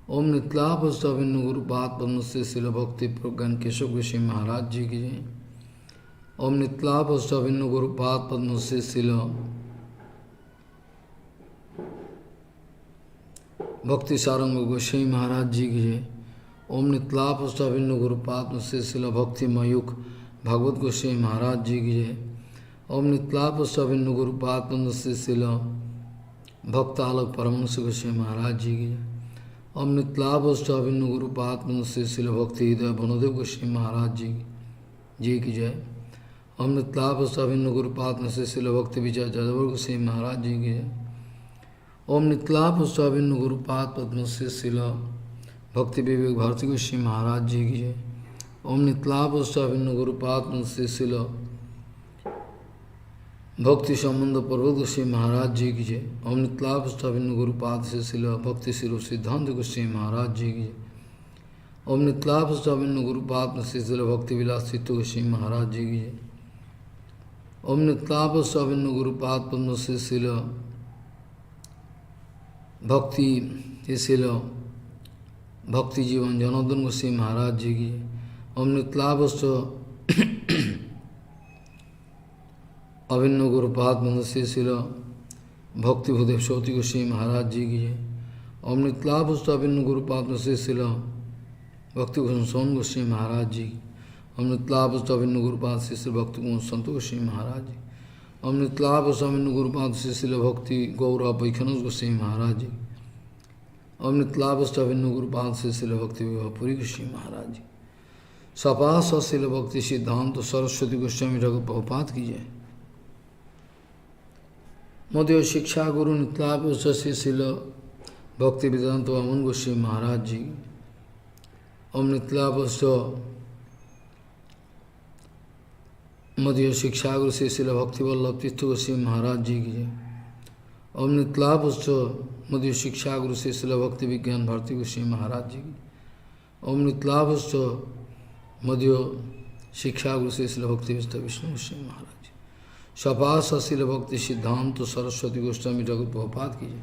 ओम नितलापस्ताभिन्न गुरुपाद पद्म से शिल भक्ति प्रज्ञान केशव गोस्वामी महाराज जी की जय। ओम नितलापस्ताभिन्न गुरुपाद पद्म से शिल भक्ति सारंग गोस्वामी महाराज जी की जय। ओम नितलापस्ताभिन्न गुरुपाद से शिल भक्ति मयूख भागवत गोस्वामी महाराज जी की जय। ओम नितलापस्ताभिन्न गुरुपाद पद्म से शिल भक्त आलोक परमहंस गोस्वामी महाराज जी की जय। ओम नितलापस्ताभिन्न गुरुपाद पद्म से शिल भक्ति हृदय वनदेव गोस्वामी महाराज जी की जय। ओम नितलापस्ताभिन्न गुरुपाद पद्म से शिल भक्ति विजय जादव गोस्वामी महाराज जी की जय। ओम नितलापस्ताभिन्न गुरुपाद पद्म से शिल भक्ति विवेक भारती गोस्वामी महाराज जी की जय। ओम नितलापस्ताभिन्न गुरुपाद पद्म से शिल भक्ति संबंध पर्वत गोस्वामी महाराज जी की जय। ओम नितलापस्ताभिन्न गुरुपाद से शिल भक्ति शिरो सिद्धांत गोस्वामी महाराज जी की जय। ओम नितलापस्ताभिन्न गुरुपाद से शिल भक्ति विलास चित्त गोस्वामी महाराज जी की जय। ओम नितलापस्ताभिन्न गुरुपाद पद्म से शिल भक्ति जीवन जनार्दन गोस्वामी महाराज जी की। ओम नितलापस्थ अभिन्न गुरुपाद पद्म से शिल भक्ति भूदेव सौती गोस्वामी महाराज जी की जय। ओम नितलापस्थ अभिन्न गुरुपाद से शिल भक्ति भूषण सोन गोस्वामी महाराज जी। ओम नितलापस्थ अभिन्न गुरुपाद से शिल भक्ति भूषण संत गोस्वामी महाराज जी। ओम नितलापस्थ अभिन्न गुरुपाद से शिल भक्ति गौरव वैखनस गोस्वामी महाराज जी। ओम नितलापस्थ अभिन्न गुरुपाद से शिल भक्ति विवाहपुरी गोस्वामी महाराज जी। सपास शिल भक्ति सिद्धांत सरस्वती गोस्वामी ठाकुर प्रभुपाद की जय। मध्य शिक्षा गुरु नितलापस्थ से शिल भक्ति वेदांत वामन गोस्वामी महाराज जी। ओम नितलापस्थ मध्य शिक्षा गुरु से शिल भक्ति वल्लभ तीर्थ गोस्वामी महाराज जी की जय। ओम नितलापस्थ मध्य शिक्षा गुरु से शिल भक्ति विज्ञान भारती गोस्वामी महाराज जी की। ओम नितलापस्थ मध्य शिक्षा गुरु से शिल भक्ति विष्णु गोस्वामी महाराज जी। सपास शिल भक्ति सिद्धांत सरस्वती गोस्वामी ठाकुर प्रभुपाद की जय।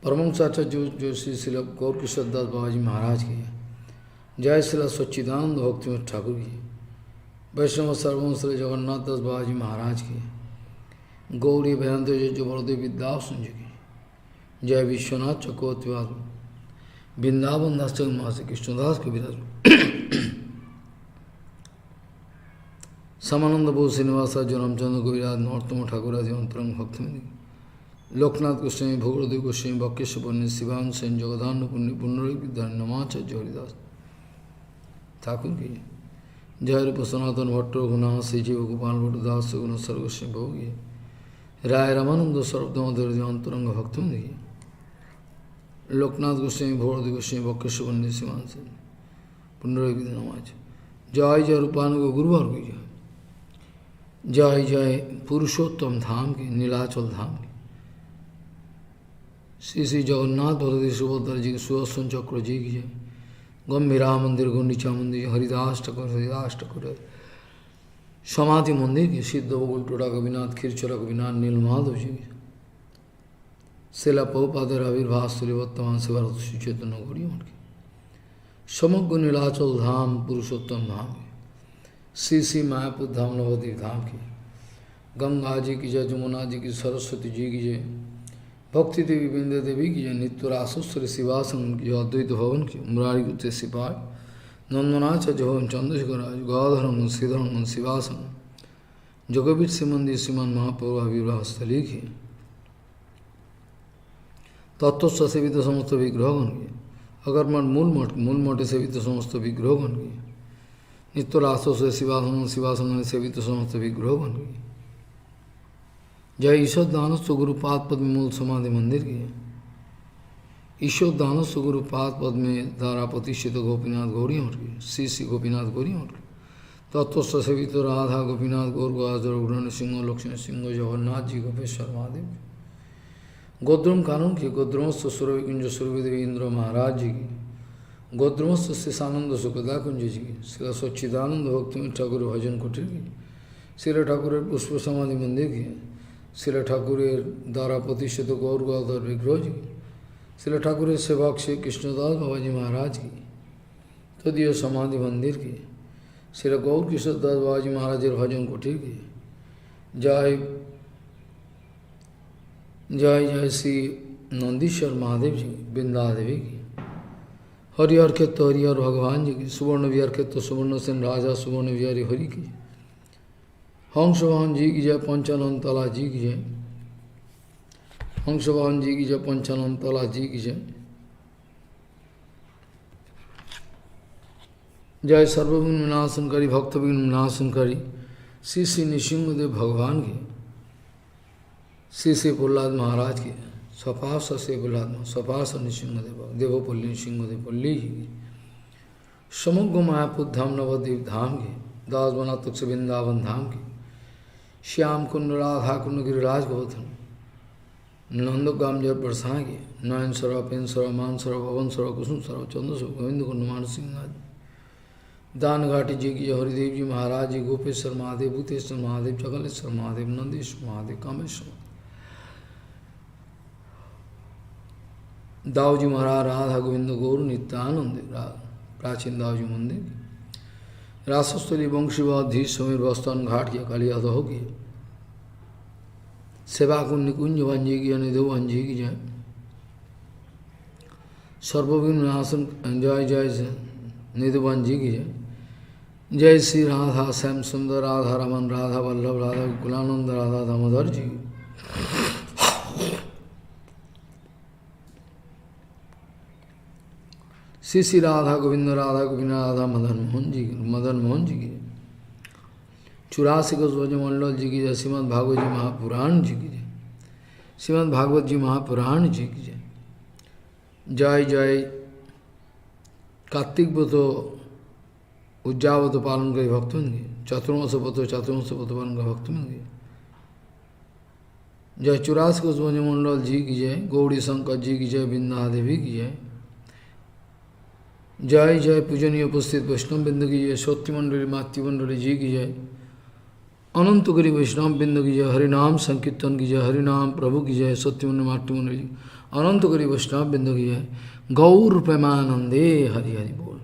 परमहंसाचार्य जो श्री शिल गौर किशोर दास बाबा जी महाराज की जय। जय शिल सच्चिदानंद भक्ति ठाकुर की। वैष्णव सर्वश्री जगन्नाथ दास बाबा जी महाराज की। गौरी भयंत जो बलदेव विद्यासन जी की। जय विश्वनाथ चक्रवर्तीवाद वृंदावन दास चंद्रमा से कृष्णदास के विराज। समानंद बोध श्रीनिवास रामचंद्र कविराज नरोत्तम ठाकुर आदि अंतरंग भक्ति लोकनाथ गोस्वामी भोगदेव गोस्वामी बक्केश्वर पंडित शिवान सेन जगदान पुण्य पुण्य विद्यान नमाचार्य हरिदास ठाकुर की। जय रूप सनातन भट्ट रघुनाथ श्री जीव गोपाल भट्ट दास गुण सर्वस्वी भोगी राय रामानंद सर्वधर्म अंतरंग भक्तों की। लोकनाथ गोस्वामी भोगदेव गोस्वामी बक्केश्वर पंडित शिवान सेन पुण्य विद्या नमाचार्य। जय जय रूपानुग गुरुवार की जय। जय जय पुरुषोत्तम धाम की नीलाचल धाम की। श्री श्री जगन्नाथ बलदेव सुभद्रा जी के सुदर्शन चक्र जी की जय। गंभीरा मंदिर गुंडीचा मंदिर हरिदास ठाकुर समाधि मंदिर की। सिद्ध बगुल टोड़ा कविनाथ खीरचरा कविनाथ नीलमाधव जी की। शिला प्रभुपाद आविर्भाव श्री वर्तमान से भारत सुचेतन गौरी मठ की। समग्र नीलाचल धाम पुरुषोत्तम धाम की। श्री श्री मायापुर धाम नवद्वीप धाम की। गंगा जी की जय। जमुना जी की। सरस्वती जी की जय। भक्ति देवी बिंद्या देवी की जय। नित्य रासोश्री शिवासन की जय। अद्वैत भवन की। मुरारी गुप्ते सिपाही नंदनाचार्य भवन चंद्रशेखर गौधर श्रीधर शिवासन जगवीर श्री मंदिर श्रीमान महाप्रभु आविर्भाव स्थली की। तत्व सेवित समस्त विग्रहगण की। अगर मूल मठ सेवित समस्त विग्रहगण की। नित्य रासो से शिवासन सेवित समस्त विग्रहगण की। जय ईश्वर दानस्व गुरुपाद पद में मूल समाधि मंदिर की। ईश्वर दानस्व गुरुपाद पद में द्वारा प्रतिष्ठित गोपीनाथ गौरी मठ की। श्री श्री गोपीनाथ गौरी मठ की। तत्व सेवित राधा गोपीनाथ गौर गौर सिंह लक्ष्मण सिंह जगन्नाथ जी गोपेश्वर महादेव। गोद्रुम कानून की। गोद्रुमस्थ सुरभि कुंज सुरभिदेवी इंद्र महाराज जी की। गोद्रुमस्थ शेषानंद सुखदा कुंज जी की। श्री सच्चिदानंद भक्ति ठाकुर भजन कुटीर की। श्री ठाकुर पुष्प समाधि मंदिर की। श्री ठाकुर द्वारा प्रतिष्ठित गौर गौधर विग्रह जी। श्रील ठाकुर सेवक श्री कृष्णदास बाबाजी महाराज की तदीय समाधि मंदिर की श्री गौर किशोरदास बाबाजी महाराज भजन कुटीर की जय जय जय श्री नंदीश्वर महादेव जी बिंदा देवी की हरिहर क्षेत्र हरिहर भगवान जी की सुवर्ण विहार क्षेत्र सुवर्ण सेन राजा सुवर्ण विहारी हरि की हंसवाहन जी की जय पंचानंद तला जी की जय हंसवाहन जी की जय पंचानंद तला जी की जय जय सर्वविघ्न विनाशनकारी भक्त विघ्न विनाशनकारी श्री श्री नृसिंहदेव भगवान की श्री श्री प्रहलाद महाराज की सपास से प्रहलाद सपास नृसिंहदेव देवपल्ली नृसिंहदेव पल्ली जी की समग्र मायापुर धाम नवद्वीप धाम की दास बना तुक्ष वृंदावन धाम की श्याम कुंड राधा कुंड गिरिराज गोवर्धन नंदगाम जय प्रसाद की नयन सर पेन सर मान सर भवन सर कुसुम सर चंद्र सर गोविंद कुंड मान सिंह दान घाटी जी की जय हरिदेव जी महाराज जी गोपेश्वर महादेव भूतेश्वर महादेव जगलेश्वर महादेव नंदीश्वर महादेव कामेश्वर दाऊ जी महाराज राधा गोविंद गौर नित्यानंद प्राचीन दाऊ जी मंदिर रासस्थली वंशीवाधी समीर बस्तान घाट की कालिया दहो की सेवा कुंड निकुंज वंजी की निधु वंजी की जय सर्वविघ्न नाशन जय जय निधुवन जी की जय जय श्री राधा श्याम सुंदर राधा रमन राधा वल्लभ राधा गुलानंद राधा दामोदर जी श्री श्री राधा गोविंद राधा मदन मोहन जी की 84 को ब्रजमंडल जी की जय श्रीमद् भागवत जी महापुराण जी की जय श्रीमद् भागवत जी महापुराण जी की जय जय जय कार्तिक व्रत उज्जावत पालन करे भक्तों की चतुर्मास व्रत पालन करे भक्तों की जय 84 को ब्रजमंडल जी की जय गौड़ी शंकर जी की जय बिंदा देवी की जय जय जय पूजनीय उपस्थित वैष्णव बिंदु की जय सत्यमंडली मातृमंडली जी की जय अनंतगिरी वैष्णव बिंदु की जय हरिनाम संकीर्तन की जय हरिनाम प्रभु की जय सत्यमंडल मातृमंडली अनंतगिरी वैष्णव बिंदु की जय गौर प्रेमानंदे हरि हरि बोल।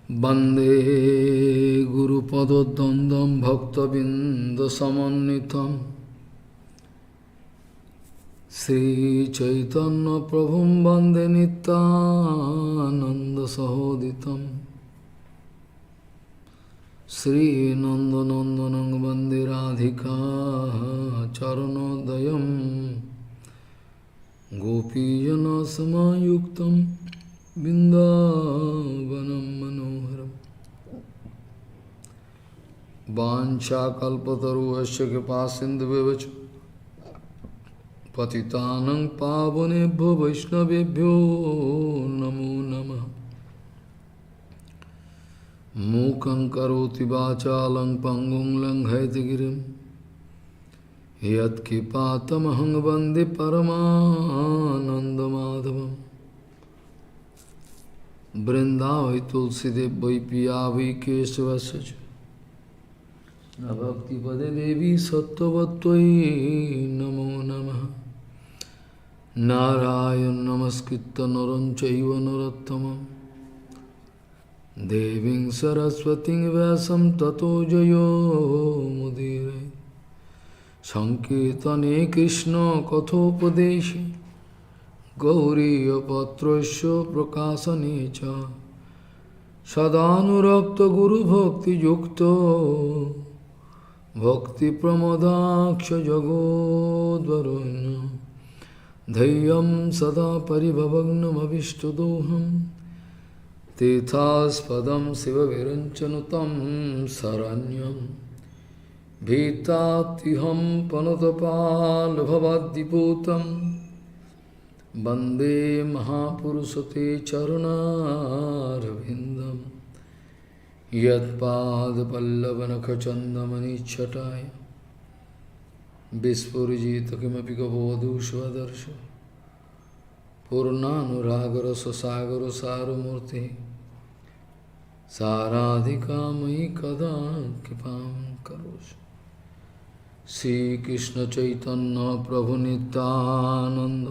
वंदे गुरुपदद्वन्द्वं भक्तबिंदसमन्वितं श्रीचैतन्यप्रभुं वन्दे नित्यानन्दसहोदितं श्रीनन्दनन्दनं वन्दे राधिका चरणोदयं गोपीजनसमायुक्तं बिन्दावनं मनोहरम् वाञ्छाकल्पतरुश्च कृपासिन्धुभ्यश्च पतितानं पावनेभ्यो वैष्णवेभ्यो नमो नमः। मूकं करोति वाचालं पङ्गुं लङ्घयितगिरिं यत्कृपातमहं वन्दे परमानन्दमाधवम्। वृंदावै तुलसीदेव वै पिया वै केशवस्य च न भक्तिपदे देवी सत्त्ववत्त्वयि नमो नमः। नारायण नमस्कृत्य नरं चैव नरोत्तमं देवीं सरस्वतीं व्यासं ततो जयो मुदीरये। संकीर्तने कृष्ण कथोपदेशे गौरीयपत्रस्य प्रकाशने च सदानुरक्त गुरुभक्तियुक्तो भक्तिप्रमोदाक्ष जगोद्वरुण्य धैर्यं सदा परिभवग्नमभिष्टदोहं तीर्थास्पदं शिवविरञ्चनुतं शरण्यं भीतात्तिहं पनुतपाल्भवाद्दिपूतं वंदे महापुरुषते चरणारविन्दं यत्पादपल्लवनखचन्दमनिच्छटाय विस्फुरिजित किमपि गभवधू स्वदर्श पूर्णानुरागरससागरसारमूर्ति साराधिका मयि कदा कृपां करोषि। श्रीकृष्ण चैतन्य प्रभु नित्यानंद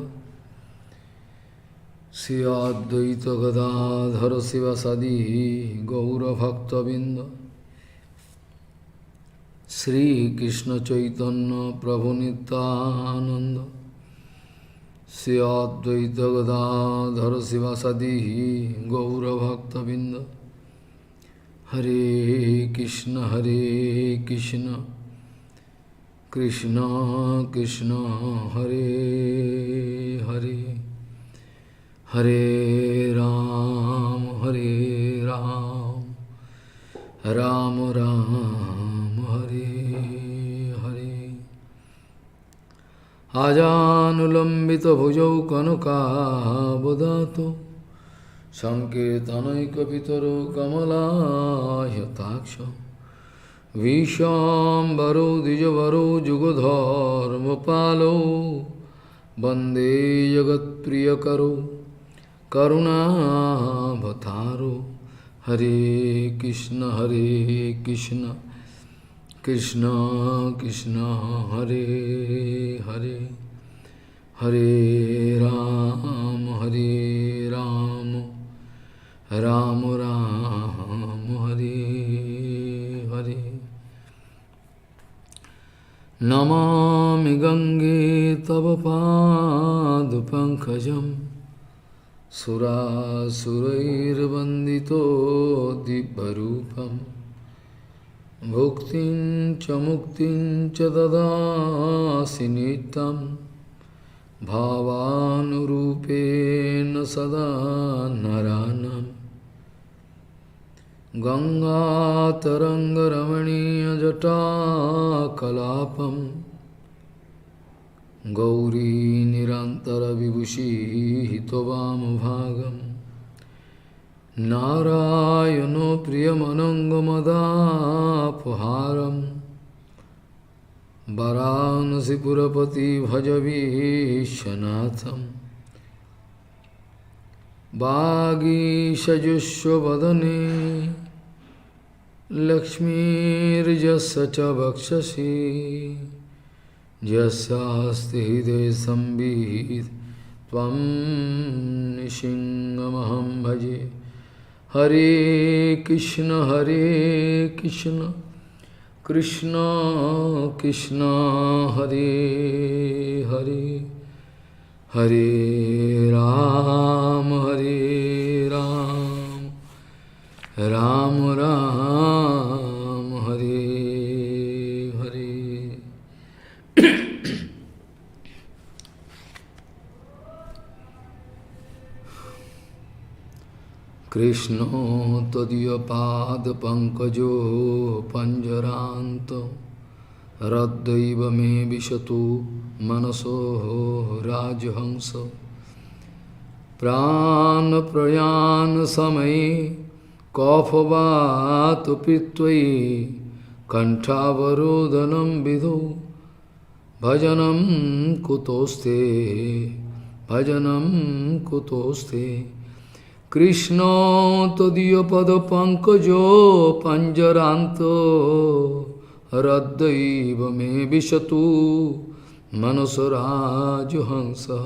श्री अद्वैत गदाधर शिवासादि गौरभक्तबिंद श्रीकृष्ण चैतन्य प्रभु नित्यानंद श्री अद्वैत गदाधर शिवासादि गौरभक्तबिंद। हरे कृष्ण कृष्ण कृष्ण हरे हरे हरे राम राम राम हरे हरे। आजानुलंबित भुजौ कनकावदातो संकीर्तनैकपितरो कमलायताक्ष विश्वाम्बरो द्विजवरो जुगधर्मपालो वन्दे जगत्प्रियकरो करुणावतारो। हरे कृष्ण कृष्ण कृष्ण हरे हरे हरे राम राम राम हरे हरे। नमामि गंगे तव पादपङ्कजं सुरासुरैर्वन्दितो दिव्यरूपं भुक्तिं च मुक्तिं च ददासि नित्यं भावानुरूपेण सदा नराणां। गंगातरङ्गरमणीयजटाकलापं गौरी निरन्तरविभूषिः त्ववामभागं नारायणो प्रियमनङ्गमदापहारं वरानसीपुरपति भज विश्वनाथं। वागीशजुष्वदने लक्ष्मीर्यस्य च वक्षसि यस्यास्ति हृदये संवित् त्वं निसिंहमहं भजे। Hare Krishna, Krishna Krishna, Hare Hare, Hare Ram, Ram Ram, Hare Hare. Krishna tadiya pad pankajo panjaranto raddaiva me vishatu manaso rajhansa prana prayan samai kaphavato pitvai kantavarodhanam vidhu bhajanam kutoste Krishna tadiya pada pankajo panjaranto raddaiva me vishatu manasaraju hansa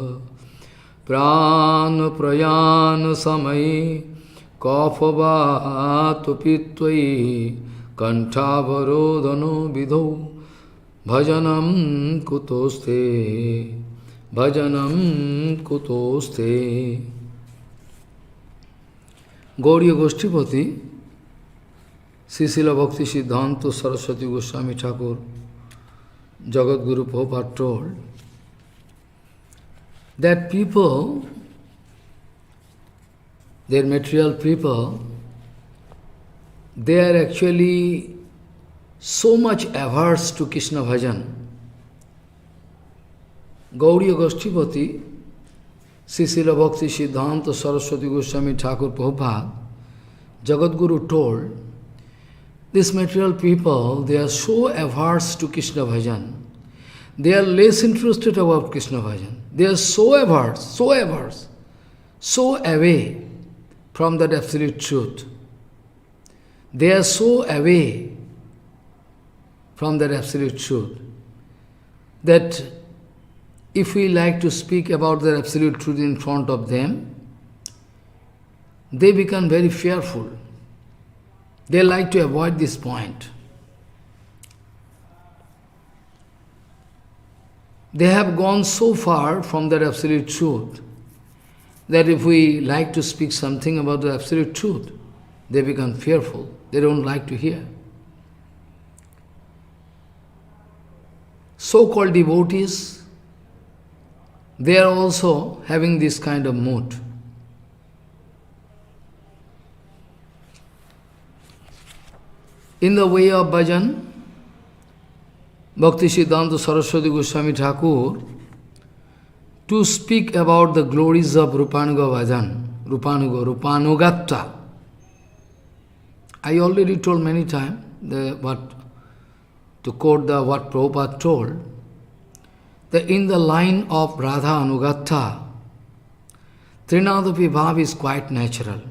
prana prayana samai kaphavato pitvai kantavarodhano vidho bhajanam kutoste. Gauriya Goshtipati, Sri Srila Bhakti Siddhanta Saraswati Goswami Thakur, Jagat Guru Prabhupada told that people, their material people, they are actually so much averse to Krishna Bhajan. Gauriya Goshtipati, Sri Srila Bhakti Siddhanta Saraswati Goswami Thakur Prabhupada, Jagat Guru told, these material people, they are so averse to Krishna Bhajan. They are less interested about Krishna Bhajan. They are so averse, so away from that absolute truth. They are so away from that absolute truth that if we like to speak about the absolute truth in front of them, they become very fearful. They like to avoid this point. They have gone so far from that absolute truth that if we like to speak something about the absolute truth, they become fearful. They don't like to hear. So-called devotees, they are also having this kind of mood. In the way of bhajan, Bhakti Siddhanta Saraswati Goswami Thakur, to speak about the glories of Rupanuga Bhajan, Rupanugatta. I already told many times to quote what Prabhupada told, that in the line of Radha Anugatta, Trinadapi Bhav is quite natural.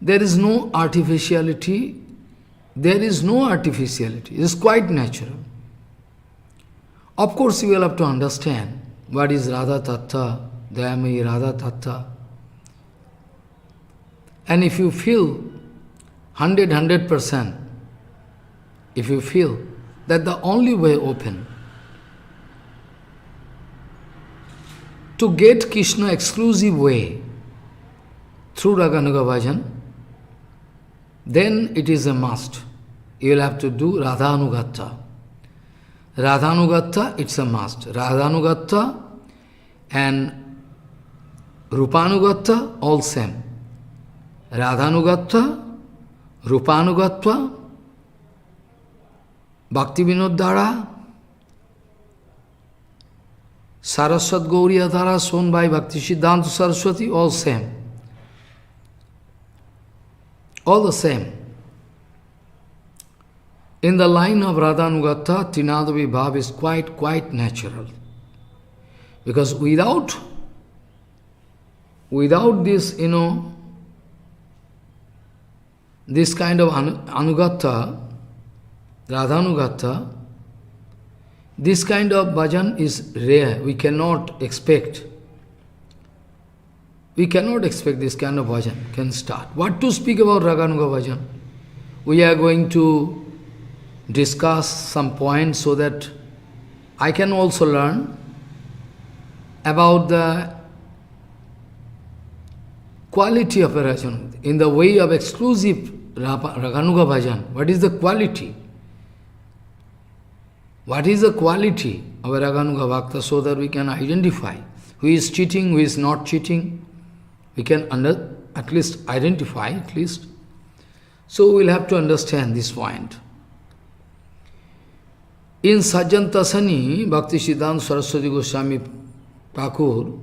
There is no artificiality. It is quite natural. Of course, you will have to understand what is Radha Tattva, Dayamayi Radha Tattva. And if you feel 100%, if you feel that the only way open to get Krishna exclusive way through Raganuga Bhajan, then it is a must. You will have to do Radhanugatta. Radhanugatta, it's a must. Radhanugatta and Rupanugatta, all same. Radhanugatta, Rupanugatta, Bhakti Vinod Dhara, Saraswat Gauriya Dhara, shown by Bhakti Siddhanta Saraswati, all same. All the same. In the line of Radhanugatta, Trinadavi Bhav is quite natural. Because without this, this kind of Anugatta, Radhanugatta, this kind of bhajan is rare. We cannot expect we cannot expect this kind of bhajan can start. What to speak about Raganuga Bhajan? We are going to discuss some points so that I can also learn about the quality of a Rajan. In the way of exclusive Raganuga Bhajan, what is the quality? What is the quality of a Raganuga Bhakta so that we can identify who is cheating, who is not cheating? We can at least identify, at least. So we will have to understand this point. In Sajjan Tasani, Bhakti Siddhanta Saraswati Goswami Thakur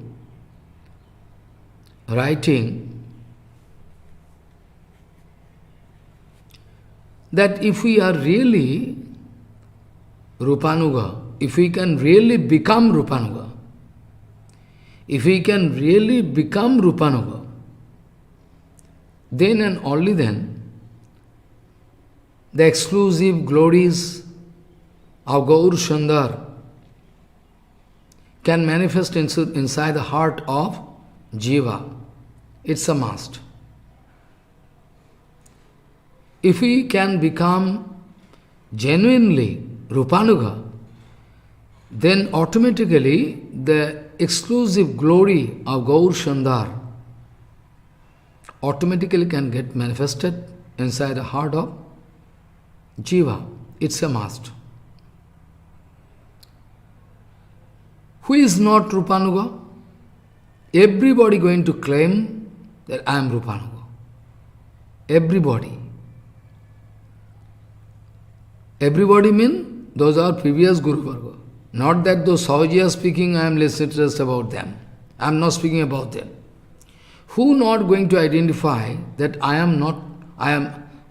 writing that if we are really Rupanuga, if we can really become Rupanuga, if we can really become Rupanuga, then and only then the exclusive glories of Gaur Shandar can manifest inside the heart of Jiva. It's a must. If we can become genuinely Rupanuga, then automatically the exclusive glory of Gaur Shandar automatically can get manifested inside the heart of Jiva. It's a must. Who is not Rupanuga? Everybody going to claim that I am Rupanuga. Everybody. Everybody means those are previous Guru Varga. Not that those Sahaji are speaking, I am less interested about them. I am not speaking about them. Who not going to identify that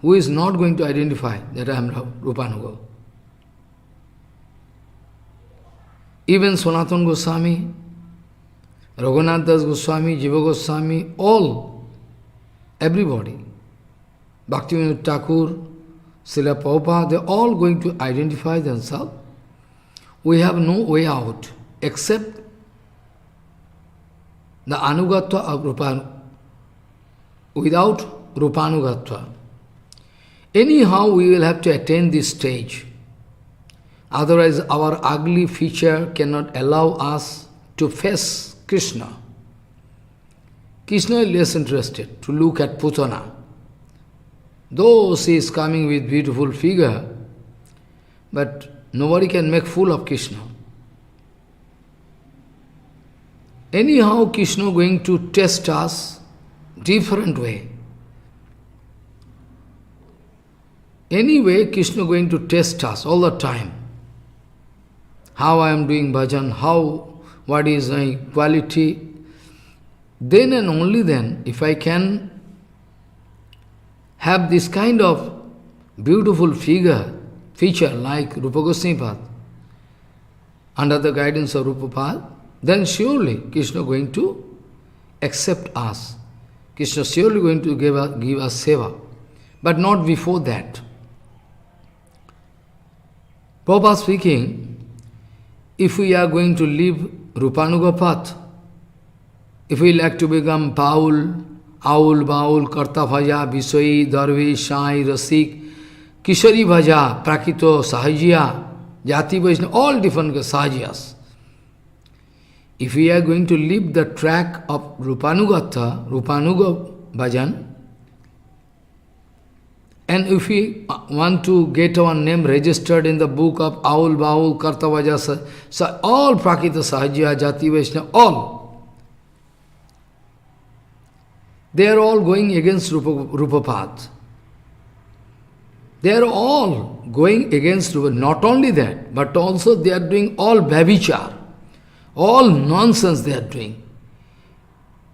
who is not going to identify that I am Rupanuga? Even Sanatana Goswami, Raghunath Das Goswami, Jiva Goswami, all, everybody, Bhaktivinoda Thakur, Srila Prabhupada, they are all going to identify themselves. We have no way out except the anugatva of Rupanuga, without Rupanugatva. Anyhow, we will have to attain this stage. Otherwise, our ugly feature cannot allow us to face Krishna. Krishna is less interested to look at Putana. Though she is coming with beautiful figure, but nobody can make fool of Krishna. Anyhow, Krishna going to test us different way. Anyway, Krishna going to test us all the time. How I am doing bhajan, what is my quality. Then and only then, if I can have this kind of beautiful feature like Rupa Goswami under the guidance of Rupa, then surely Krishna going to accept us. Krishna surely going to give us seva. But not before that. Prabhupada speaking, if we are going to live Rupanuga path, if we like to become Paul, Aul, Baul, Karta Bhaja, Visoi, Darvi, Shai, Rasik, Kishari Bhaja, Prakito, Sahajya, Jati Vaishnava, all different Sahajyas. If we are going to live the track of Rupanuga Bhajan, and if we want to get our name registered in the book of Aul, Baul, Karta Bhaja, all Prakita, Sahajya, Jati Vaishnava, all, they are all going against Rupa path. They are all going against Rupa. Not only that, but also they are doing all bhavichar, all nonsense they are doing.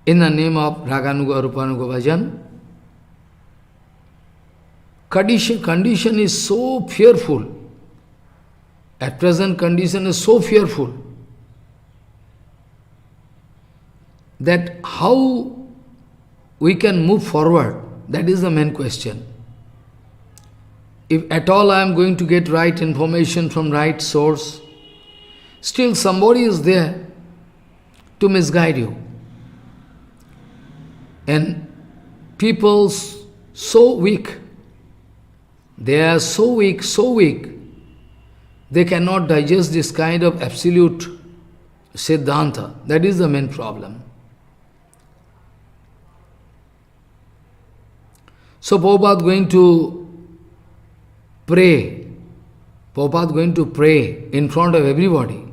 In the name of Raganuga, Rupanuga Bhajan, condition is so fearful. At present condition is so fearful that how we can move forward, that is the main question. If at all I am going to get right information from right source, still somebody is there to misguide you. And people so weak, they are so weak, they cannot digest this kind of absolute Siddhanta. That is the main problem. So Prabhupada going to pray. Prabhupada going to pray in front of everybody.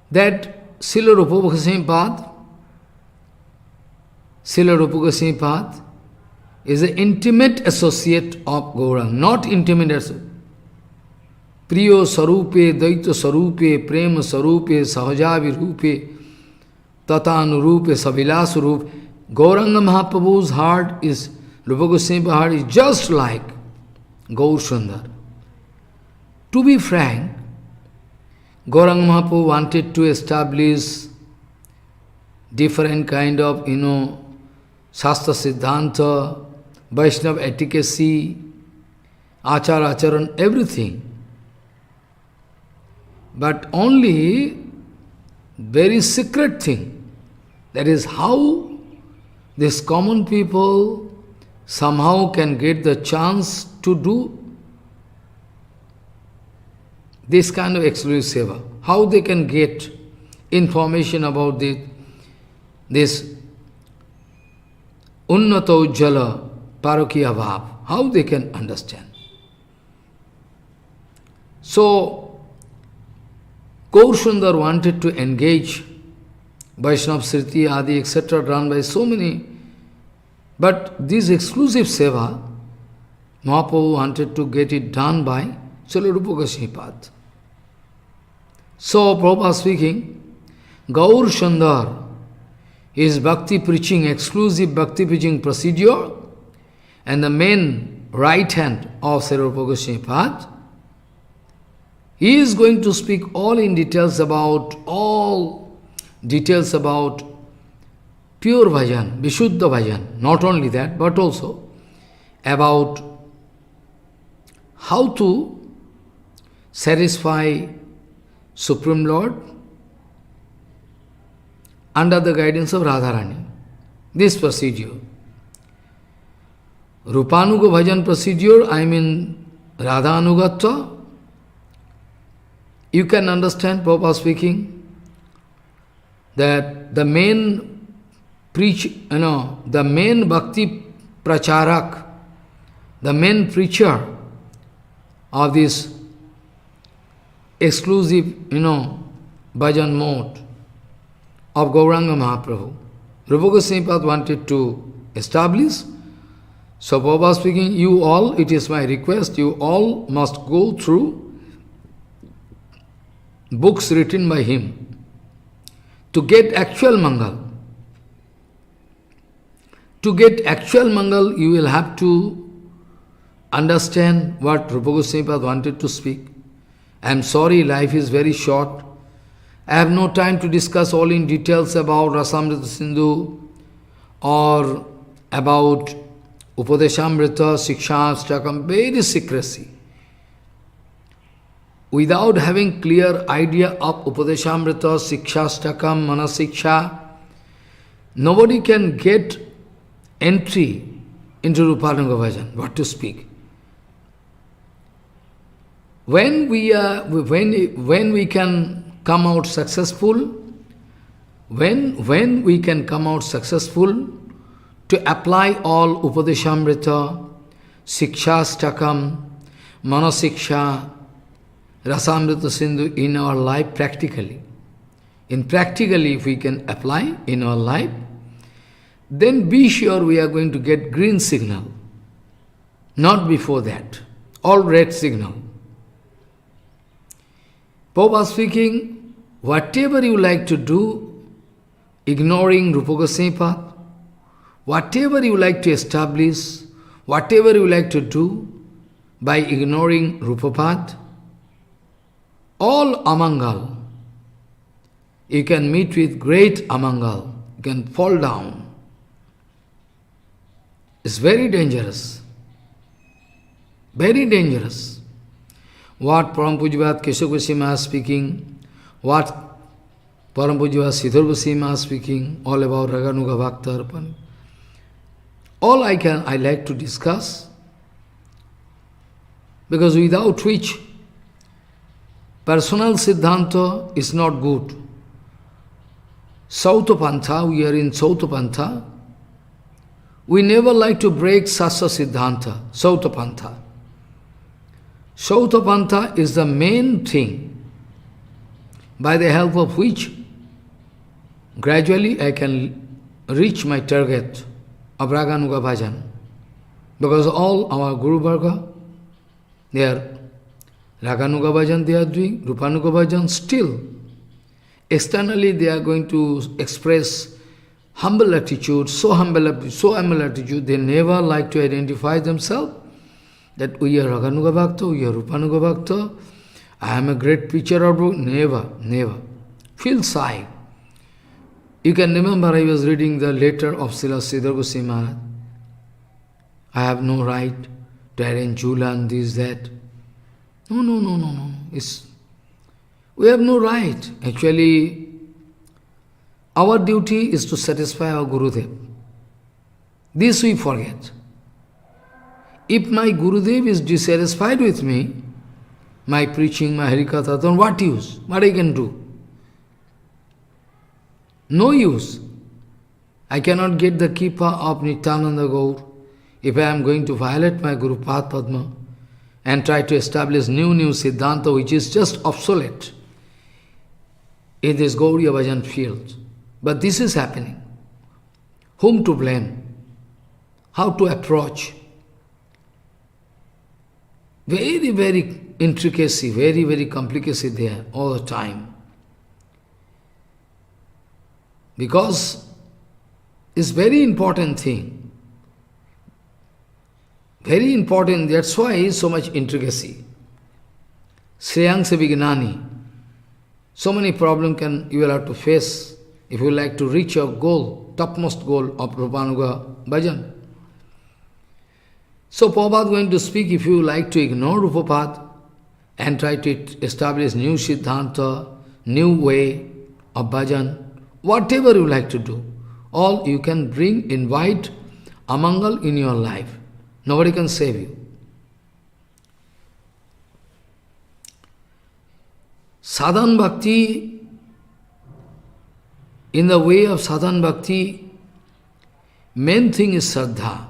That Srila Rupa Goswami is an intimate associate of Gauranga, not intimate associate. Priyo Sarupe, Daita Sarupe, Prema Sarupe, Sahajavi Rupe, Tatanurupe, Savilas Rupe. Gauranga Mahaprabhu's heart is, Rupa Goswami's heart is just like Gaur Sundar. To be frank, Gauranga Mahaprabhu wanted to establish different kind of, Shastra Siddhanta, Vaishnava etiquette, Achar Acharan, everything. But only very secret thing. That is how these common people somehow can get the chance to do this kind of exclusive seva. How they can get information about this Unnata Ujjala Parokiya Bhav. How they can understand. So, Gaur Sundar wanted to engage Vaishnava Sriti, Adi, etc. run by so many. But this exclusive seva, Mahaprabhu wanted to get it done by Srila Rupa Goswami Pad. So, Prabhupada speaking, Gaur Sundar is bhakti preaching, exclusive bhakti preaching procedure, and the main right hand of Srila Rupa Goswami Pad. He is going to speak all details about pure bhajan, Vishuddha bhajan. Not only that, but also about how to satisfy Supreme Lord under the guidance of Radharani. This procedure. Rupanuga Bhajan procedure, I mean Radha Anugatva. You can understand, Prabhupada speaking, that the main the main bhakti pracharak, the main preacher of this exclusive, bhajan mode of Gauranga Mahaprabhu, Rupa Goswami Pad wanted to establish. So Prabhupada speaking, you all, it is my request, you all must go through books written by him to get actual Mangal. To get actual Mangal, you will have to understand what Rupa Goswami Pad wanted to speak. I am sorry, life is very short. I have no time to discuss all in details about Rasamrita Sindhu or about Upadeshamrita, Shiksha-Ashtakam, very secrecy. Without having clear idea of Upadeshamrita, Shiksha-Ashtakam, Manasiksha, nobody can get entry into Rupanuga Bhajan, what to speak. When we can come out successful, when we can come out successful to apply all Upadeshamrita, Shiksha-Ashtakam, Manasiksha, Rasamrita Sindhu in our life practically. Practically, if we can apply in our life, then be sure we are going to get green signal. Not before that, all red signal. Prabhupada speaking, whatever you like to do, ignoring Rupa Goswami Pad, whatever you like to establish, whatever you like to do by ignoring Rupa Pad, all amangal, you can meet with great amangal, you can fall down. It's very dangerous. Very dangerous. What Param Pujyat Keshav Goswami is speaking, what Param Pujya Sridhar Goswami speaking all about Raganuga Bhakta Arpan. All I like to discuss, because without which personal Siddhanta is not good. Sautapantha, we are in Sautapantha. We never like to break Sasya Siddhanta, Sautapantha. Sautapantha is the main thing by the help of which gradually I can reach my target of Raganuga Bhajan. Because all our Guru Varga, they are Raganuga Bhajan they are doing, Rupanuga Bhajan still. Externally they are going to express humble attitude, so humble attitude, they never like to identify themselves that we are Raganuga Bhakta, we are Rupanuga Bhakta, I am a great preacher or book. Never, never. Feel shy. You can remember I was reading the letter of Srila Sridhar Goswami Maharaj. I have no right to arrange Julan, this, that. No. We have no right. Actually, our duty is to satisfy our Gurudev. This we forget. If my Gurudev is dissatisfied with me, my preaching, my Harikatha, then what use? What I can do? No use. I cannot get the Kippa of Nityananda Gaur if I am going to violate my Guru Path Padma and try to establish new Siddhanta which is just obsolete in this Gauriya Bhajan field. But this is happening. Whom to blame? How to approach? Very, very intricacy, very, very complicacy there all the time. Because it's very important thing. Very important, that's why so much intricacy. Shreyangsa Vignani. So many problems you will have to face if you like to reach your goal, topmost goal of Rupanuga Bhajan. So Prabhupada is going to speak, if you like to ignore Rupapad and try to establish new Siddhanta, new way of bhajan, whatever you like to do, all you can bring, invite amangal in your life. Nobody can save you. Sadhan Bhakti, in the way of Sadhan Bhakti, main thing is Shraddha.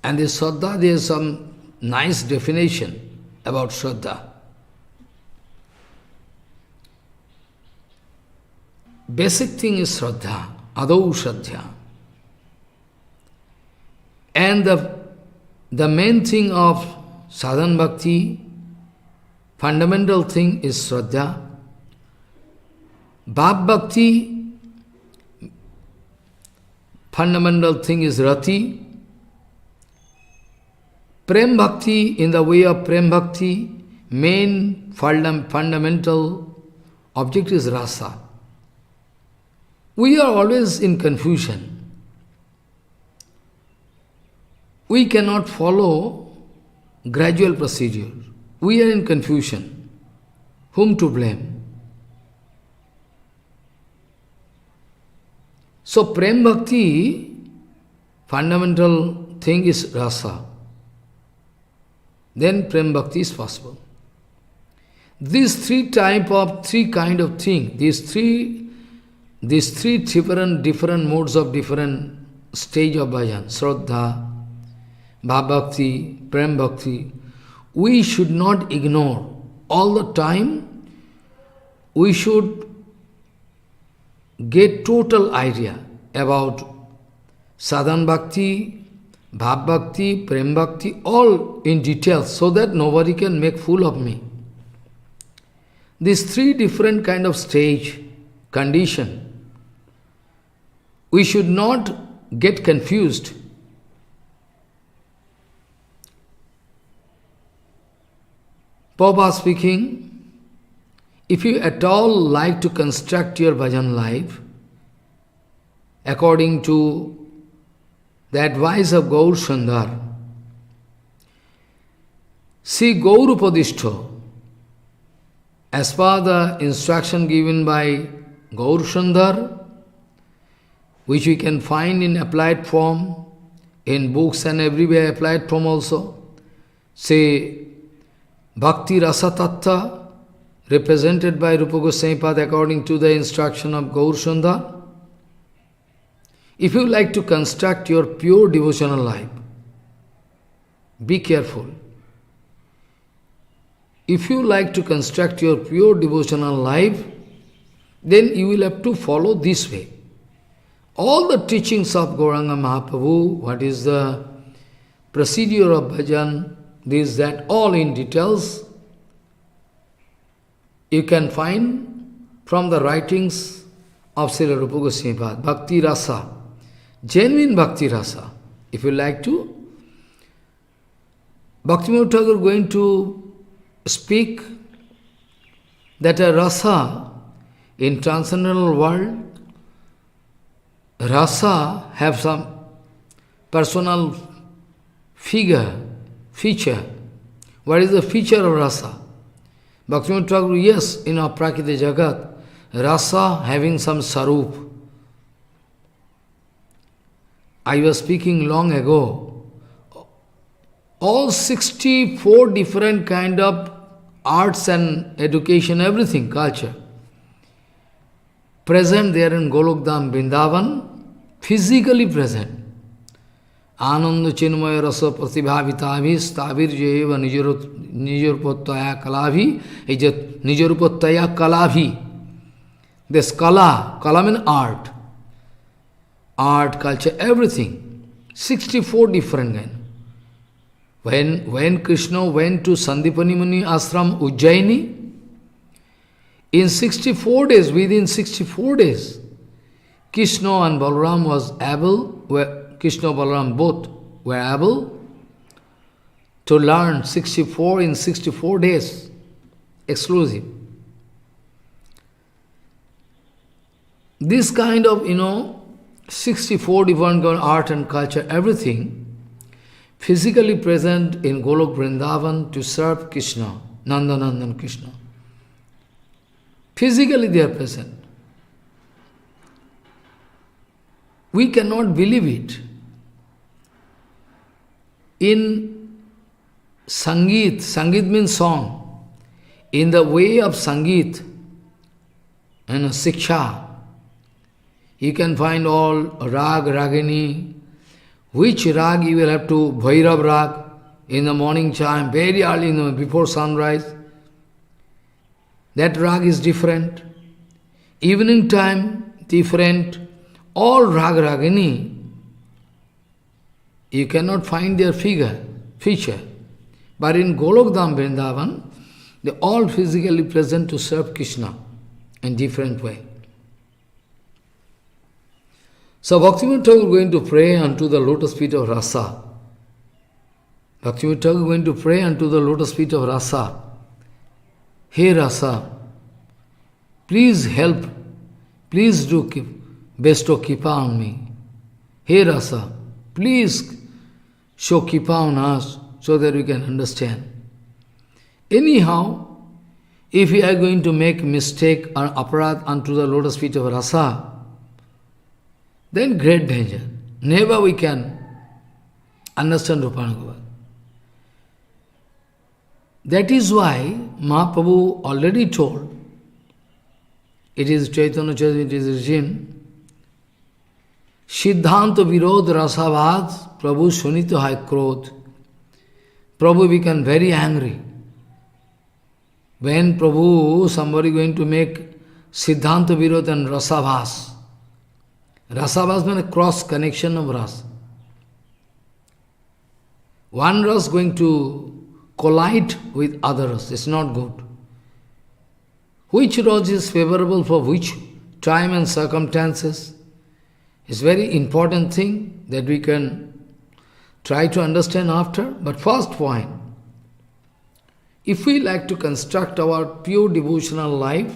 And this Shraddha, there is some nice definition about Shraddha. Basic thing is Shraddha, Adau Shraddha. And the main thing of Sadhan Bhakti, fundamental thing is Shraddha. Bhav Bhakti, fundamental thing is Rati. Prem Bhakti, in the way of Prem Bhakti, main fundamental object is Rasa. We are always in confusion. We cannot follow gradual procedure. We are in confusion. Whom to blame? So Prem Bhakti, fundamental thing is Rasa. Then Prem Bhakti is possible. These three kind of thing, these three different modes of different stage of bhajan, Shraddha, Bhav Bhakti, Prem Bhakti, we should not ignore. All the time, we should get total idea about Sadhan Bhakti, Bhav Bhakti, Prem Bhakti, all in detail, so that nobody can make fool of me. These three different kind of stage, condition, we should not get confused. Prabhupada speaking, if you at all like to construct your bhajan life according to the advice of Gaur Sundar, see Gaur Upadishto, as per the instruction given by Gaur Sundar, which we can find in applied form, in books and everywhere applied form also. Say, Bhakti Rasa Tattva, represented by Rupa Goswami Pada according to the instruction of Gaur Sundar. If you like to construct your pure devotional life, be careful. If you like to construct your pure devotional life, then you will have to follow this way. All the teachings of Gauranga Mahaprabhu, what is the procedure of bhajan, this, that, all in details, you can find from the writings of Sri Rupa Goswami Pada, Bhakti Rasa, genuine Bhakti Rasa. If you like to, Bhaktivinoda Thakur going to speak that a rasa in transcendental world, rasa have some personal feature. What is the feature of rasa? Bhaktivinoda Thakur, yes, in Aprakrita Jagat, rasa having some sarup. I was speaking long ago, all 64 different kind of arts and education, everything, culture, present there in Golokdham Vrindavan, physically present. Ananda Chinmaya Rasa Pratibhavitavis Tabir Jeva Nijarupottaya Kalavhi, Nijarupottaya Kalavhi. This kala means art, culture, everything. 64 different kind. When Krishna went to Sandipani Muni Ashram Ujjaini, in 64 days, within 64 days, Krishna and Balaram Krishna and Balaram both were able to learn 64 in 64 days, exclusive. This kind of, 64 different kind of art and culture, everything, physically present in Golok Vrindavan to serve Krishna, Nandanandan Krishna. Physically they are present. We cannot believe it. In Sangeet means song. In the way of Sangeet, Siksha, you can find all Rag, Ragini. Which rag you will have to, Bhairav rag, in the morning time, very early, before sunrise. That rag is different. Evening time, different. All rag ragini, you cannot find their feature. But in Golokdham Vrindavan, they all physically present to serve Krishna in different way. So Bhaktivinoda Thakur going to pray unto the lotus feet of Rasa. Bhaktivinoda Thakur going to pray unto the lotus feet of Rasa. Hey Rasa, please help, please do bestow Kripa on me. Hey Rasa, please show Kripa on us so that we can understand. Anyhow, if we are going to make mistake or aparadh unto the lotus feet of Rasa, then great danger. Never we can understand Rupanuga Bhajan. That is why Mahaprabhu already told, it is Chaitanya Charitamrita, it is written, Siddhanta Virod Rasavad, Prabhu Sunito Hai Krodh. Prabhu became very angry. When Prabhu, somebody going to make Siddhanta Virod and Rasavas. Rasavas means a cross connection of ras. One ras going to collide with other ras. It's not good. Which ras is favorable for which time and circumstances? It's very important thing that we can try to understand after. But first point, if we like to construct our pure devotional life,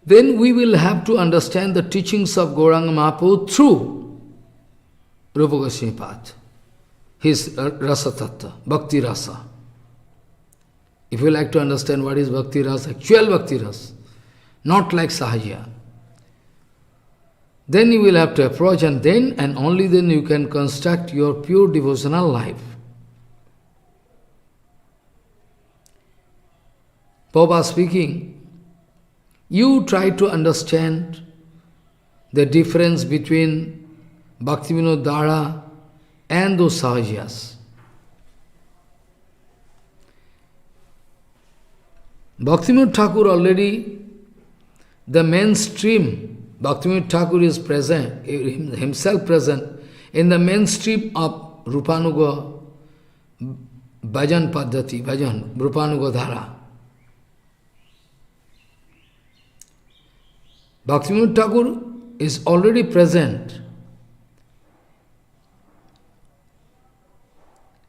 then we will have to understand the teachings of Gauranga Mahaprabhu through Rupa Goswami Pada, his Rasa Tattva, Bhakti Rasa. If you like to understand what is Bhakti Ras, actual Bhakti Ras, not like Sahajya, then you will have to approach, and then and only then you can construct your pure devotional life. Prabhupada speaking, you try to understand the difference between Bhaktivinoda Dhara and those Sahajyas. Bhaktivinoda Thakur already, the mainstream, Bhaktivinoda Thakur is present, himself present in the mainstream of Rupanuga Bhajan Paddhati, Bhajan, Rupanuga Dhara. Bhaktivinoda Thakur is already present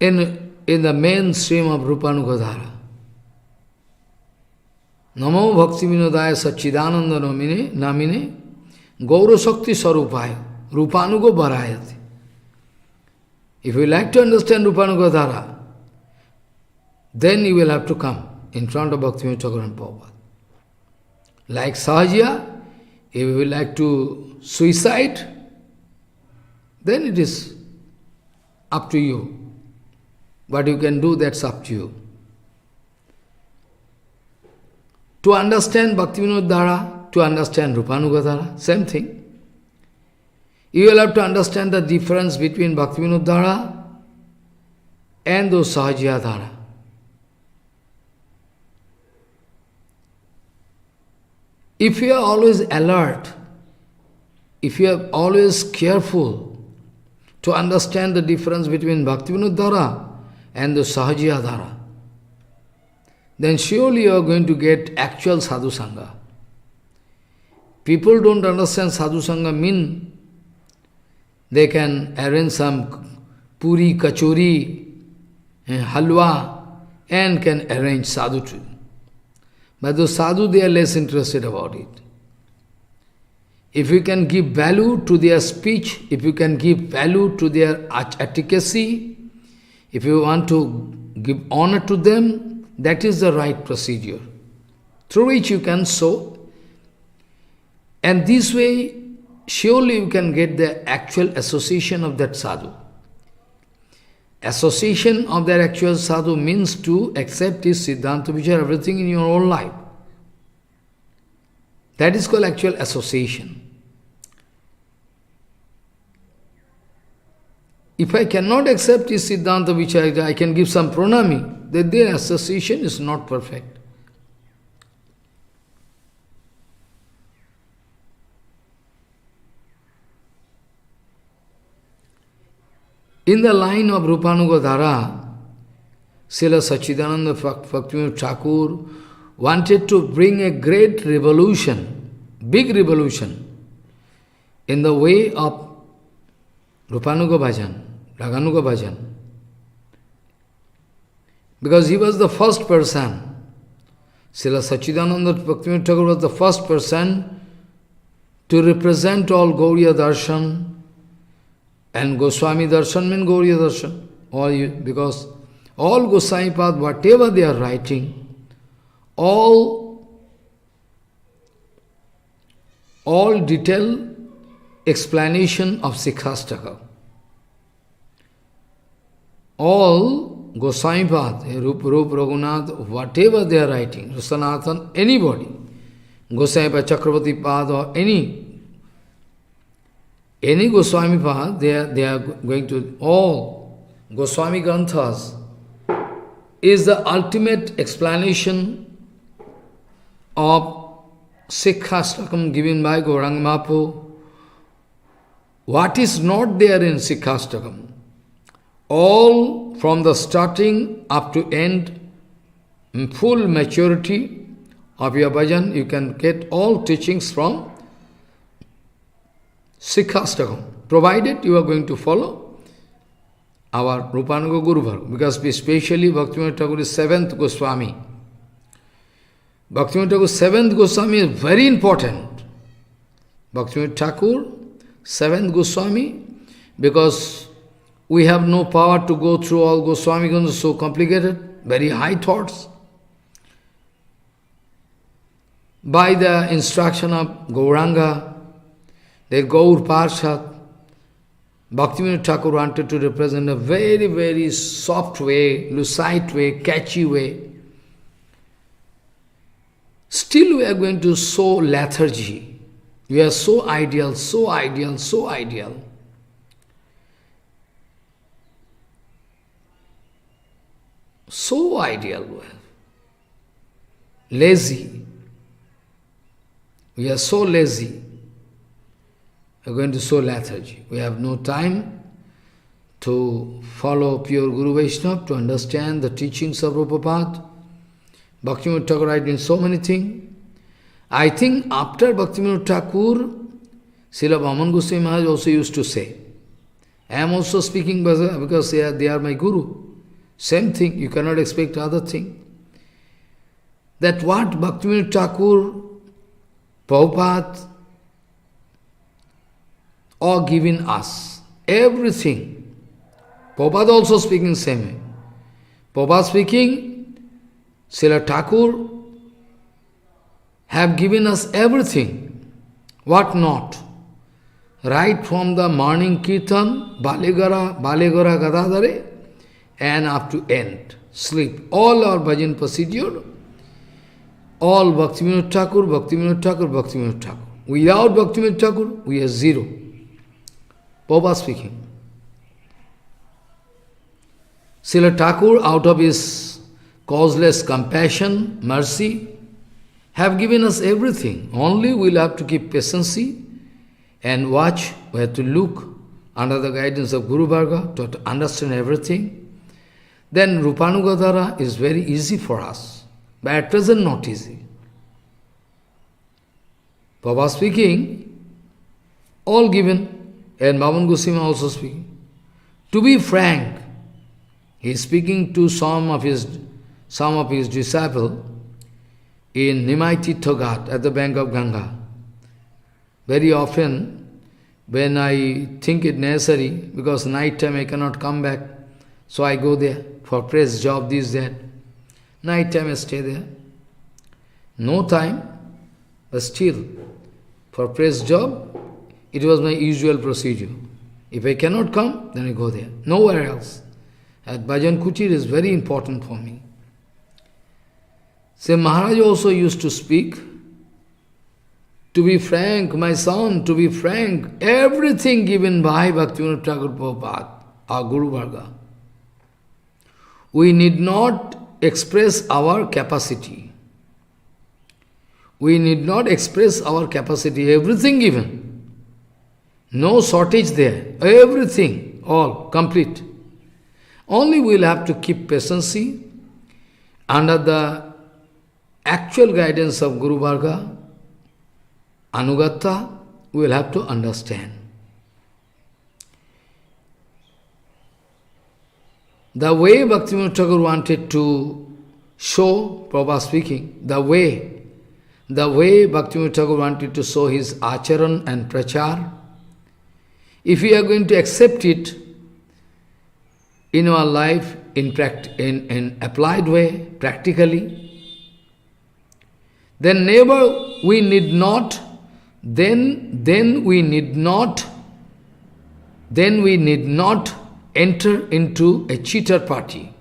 in the mainstream of Rupanuga Dhara. Namo Bhakti Vinodaya Sachidananda Namine Gaura Shakti Sarupaya Rupanuga Bharayati. If you like to understand Rupanuga Dhara, then you will have to come in front of Bhakti Vinod Thakur and Prabhupada. Like Sahajya, if you will like to suicide, then it is up to you. What you can do, that's up to you. To understand Bhaktivinoda Dhara, to understand Rupanuga Dhara, same thing. You will have to understand the difference between Bhaktivinoda Dhara and those Sahajya Dhara. If you are always alert, if you are always careful to understand the difference between Bhaktivinoda Dhara and the Sahajya Dhara, then surely you are going to get actual sadhu sangha. People don't understand sadhu sangha mean they can arrange some puri, kachori, halwa, and can arrange sadhu to. But those sadhu, they are less interested about it. If you can give value to their speech, if you can give value to their advocacy, if you want to give honor to them, that is the right procedure, through which you can sow. And this way, surely you can get the actual association of that sadhu. Association of that actual sadhu means to accept his Siddhanta Vichar, everything in your own life. That is called actual association. If I cannot accept his Siddhanta Vichar, I can give some pranami, that their association is not perfect. In the line of Rupanuga Dhara, Srila Sachidananda Bhaktivinoda Thakur wanted to bring a great revolution, big revolution, in the way of Rupanuga Bhajan, Raganuga Bhajan. Because he was the first person, Srila Sachidananda Bhaktivinoda Thakur was the first person to represent all Gauriya Darshan, and Goswami Darshan means Gauriya Darshan. Because all Goswami Path, whatever they are writing, all detailed explanation of Sikhastaka. All Goswami Path, Rup Raghunath, whatever they are writing, Sanatana, anybody, Goswami Path, Chakravarti Path, or any Goswami Path, they are going to, all Goswami Granthas is the ultimate explanation of Sikhastakam given by Gauranga Mahaprabhu. What is not there in Sikhastakam? All from the starting up to end, in full maturity of your bhajan, you can get all teachings from Sikhastakam, provided you are going to follow our Rupanuga Guru Bhargava, because especially Bhaktivinoda Thakur is 7th Goswami. Bhaktivinoda Thakur 7th Goswami is very important. Bhaktivinoda Thakur 7th Goswami, because we have no power to go through all Goswami Granthas, so complicated, very high thoughts. by the instruction of Gauranga, the Gaur Parshad, Bhaktivinoda Thakur wanted to represent a very, very soft way, lucid way, catchy way. Still we are going to sow lethargy. We are so ideal, so ideal, so ideal. So ideal we are. Lazy. We are so lazy. We are going to sow lethargy. We have no time to follow pure Guru Vaishnava, to understand the teachings of Rupapada. Bhaktivinoda Thakur writing so many things. I think after Bhaktivinoda Thakur, Srila Vaman Goswami Maharaj also used to say, I am also speaking because they are my Guru. Same thing, you cannot expect other thing. That what Bhaktivinoda Thakur, Prabhupada, are giving us, everything. Prabhupada also speaking same way. Prabhupada speaking, Srila Thakur have given us everything. What not? Right from the morning Kirtan, Balegara Gadadare, and up to end, sleep. All our bhajan procedure, all Bhaktivinoda Thakur, Bhaktivinoda Thakur, Bhaktivinoda Thakur. Without Bhaktivinoda Thakur, we are zero. Prabhupada speaking. Srila Thakur, out of his causeless compassion, mercy, have given us everything. Only we will have to keep patience and watch. We have to look under the guidance of Guru Varga to understand everything. Then Rupanuga Dhara is very easy for us, but at present not easy. Prabhupada speaking, all given, and Bhavan Goswami also speaking. To be frank, he is speaking to some of his disciples in Nimai Tirtha Ghat at the bank of Ganga. Very often, when I think it necessary, because night time I cannot come back, so I go there for press job, this, that. Night time I stay there. No time, but still, for press job, it was my usual procedure. If I cannot come, then I go there. Nowhere else. At Bhajan Kutir is very important for me. So Maharaj also used to speak, to be frank, my son, to be frank, everything given by Bhaktivinoda Thakur Prabhupada, our Guru Varga. We need not express our capacity. We need not express our capacity, everything given. No shortage there, everything, all, complete. Only we will have to keep patience under the actual guidance of Guru Varga, Anugata, we will have to understand. The way Bhaktivinoda Thakur wanted to show, Prabhupada speaking, the way Bhaktivinoda Thakur wanted to show his acharan and prachar, if we are going to accept it in our life, in applied way, practically, then never we need not, then we need not enter into a cheater party.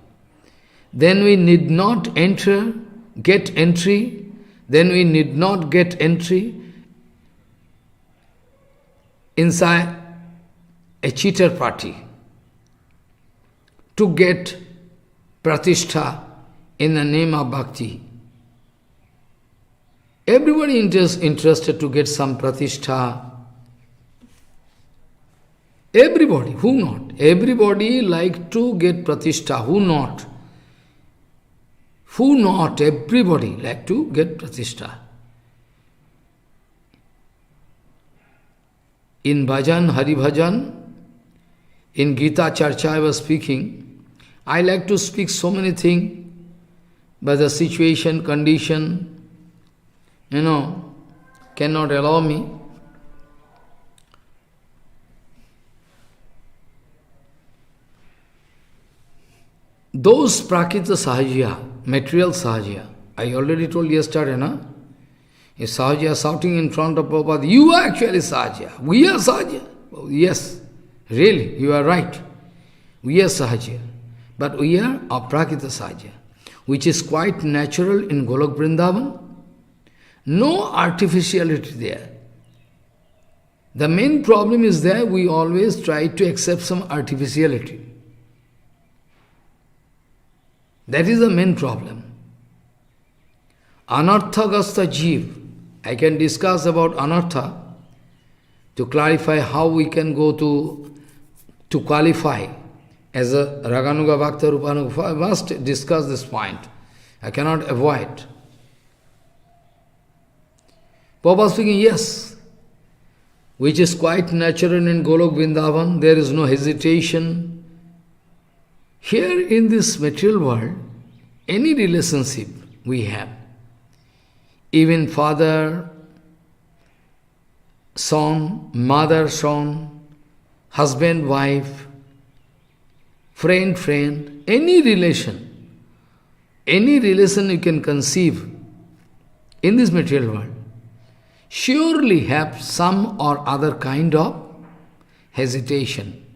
Then we need not get entry inside a cheater party to get pratishtha in the name of bhakti. Everybody is interested to get some pratishtha. Everybody, who not? Everybody like to get pratishtha, who not? Who not? Everybody like to get pratishtha. In bhajan, Hari Bhajan, in Gita Charcha I was speaking, I like to speak so many things, but the situation, condition, cannot allow me. Those Prakrita Sahajya, material Sahajya, I already told yesterday, If Sahaja is shouting in front of Prabhupada, you are actually Sahaja. We are Sahaja. Oh, yes, really, you are right. We are Sahaja. But we are Aprakrita Sahaja, which is quite natural in Golok Vrindavan. No artificiality there. The main problem is that we always try to accept some artificiality. That is the main problem. Anarthagasta Jeev. I can discuss about anartha to clarify how we can go to qualify as a Raganuga Bhakta Rupanuga. I must discuss this point. I cannot avoid. Prabhupada speaking, yes, which is quite natural in Golok Vrindavan, there is no hesitation. Here in this material world, any relationship we have, even father, son, mother, son, husband, wife, friend, any relation you can conceive in this material world, surely have some or other kind of hesitation.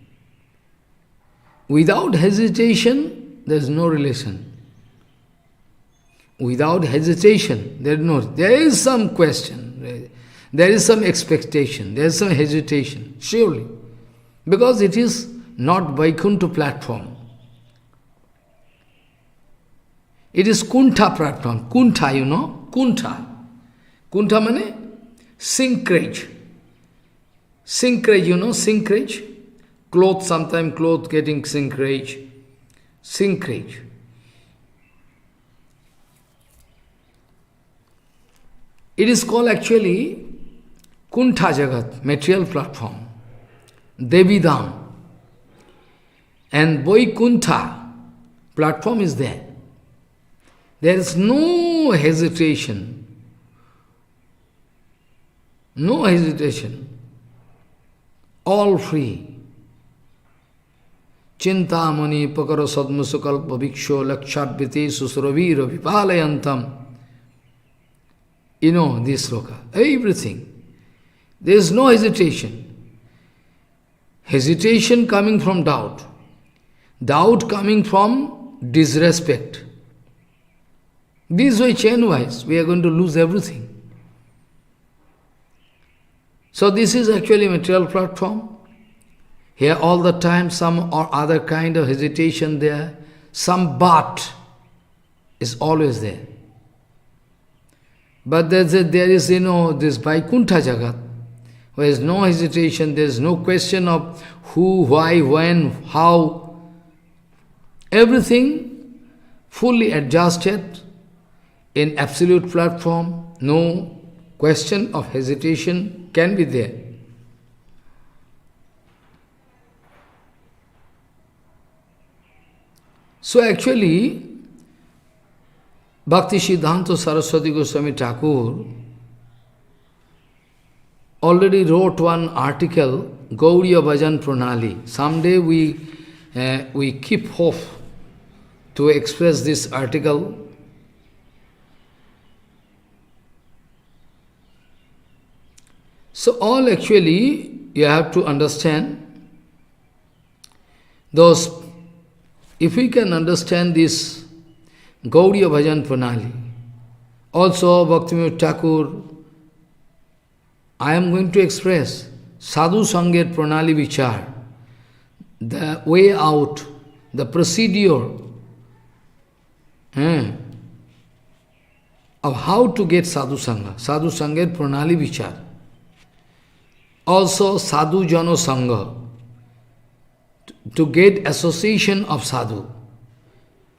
Without hesitation, there is no relation. Without hesitation, there is some question, there is some expectation, there is some hesitation, surely. Because it is not Vaikuntha platform. It is Kuntha platform. Kuntha, you know? Kuntha. Kuntha means sinkrage. Sinkrage, you know? Sinkrage? Cloth, sometimes cloth getting sinkrage. Sinkrage. It is called actually Kuntha Jagat, material platform, Devidam. And Vaikuntha platform is there. There is no hesitation. No hesitation. All free. Chintamani pakaro sadmusukalpa viksho lakshadvite susravira vipalayantam. You know this sloka, everything. There is no hesitation. Hesitation coming from doubt. Doubt coming from disrespect. This way, chain-wise, we are going to lose everything. So this is actually a material platform. Here all the time some or other kind of hesitation there. Some but is always there. But there is, this Vaikuntha Jagat, where there is no hesitation, there is no question of who, why, when, how. Everything fully adjusted in absolute platform, no question of hesitation can be there. So actually, Bhakti Siddhanta Saraswati Goswami Thakur already wrote one article, Gauriya Bhajan Pranali. Someday we keep hope to express this article. So all actually you have to understand those, if we can understand this Gauriya Bhajan Pranali. Also, Bhaktivinoda Thakur, I am going to express Sadhu Sanget Pranali Vichar, the way out, the procedure of how to get Sadhu Sangha, Sadhu Sanget Pranali Vichar. Also, Sadhu Jano Sangha, to get association of Sadhu.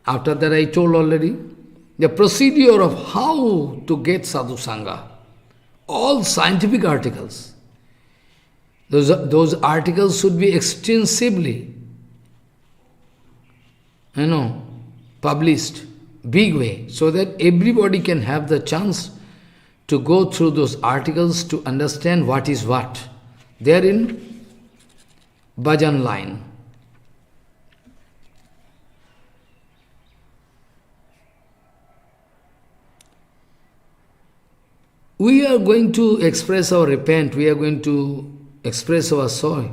After that I told already, the procedure of how to get Sadhu Sangha. All scientific articles. Those articles should be extensively, published, big way, so that everybody can have the chance to go through those articles to understand what is what. They are in Bhajan line. we are going to express our repent, we are going to express our sorry.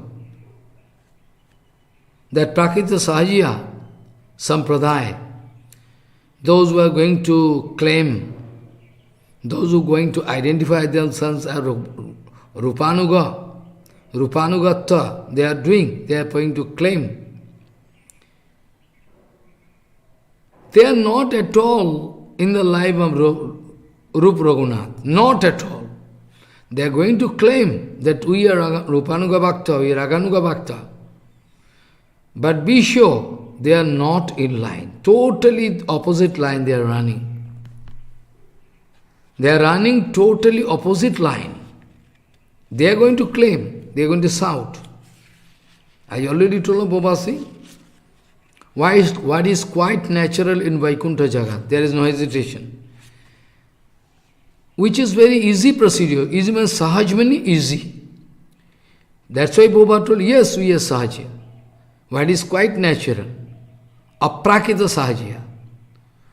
That Prakrita Sahajya Sampradaya, those who are going to claim, those who are going to identify themselves as Rupanuga, Rupanugatta, they are going to claim. They are not at all in the life of Rup Raghunath, not at all. They are going to claim that we are Rupanuga Bhakta, we are Raganuga Bhakta. But be sure, they are not in line. Totally opposite line they are running. They are running totally opposite line. They are going to claim, they are going to shout. I already told Babasi, what is quite natural in Vaikuntha Jagat, there is no hesitation. Which is very easy procedure. Easy means Sahaj means easy. That's why Baba told, yes, we are Sahajya. What is quite natural. Aprakrita Sahajya.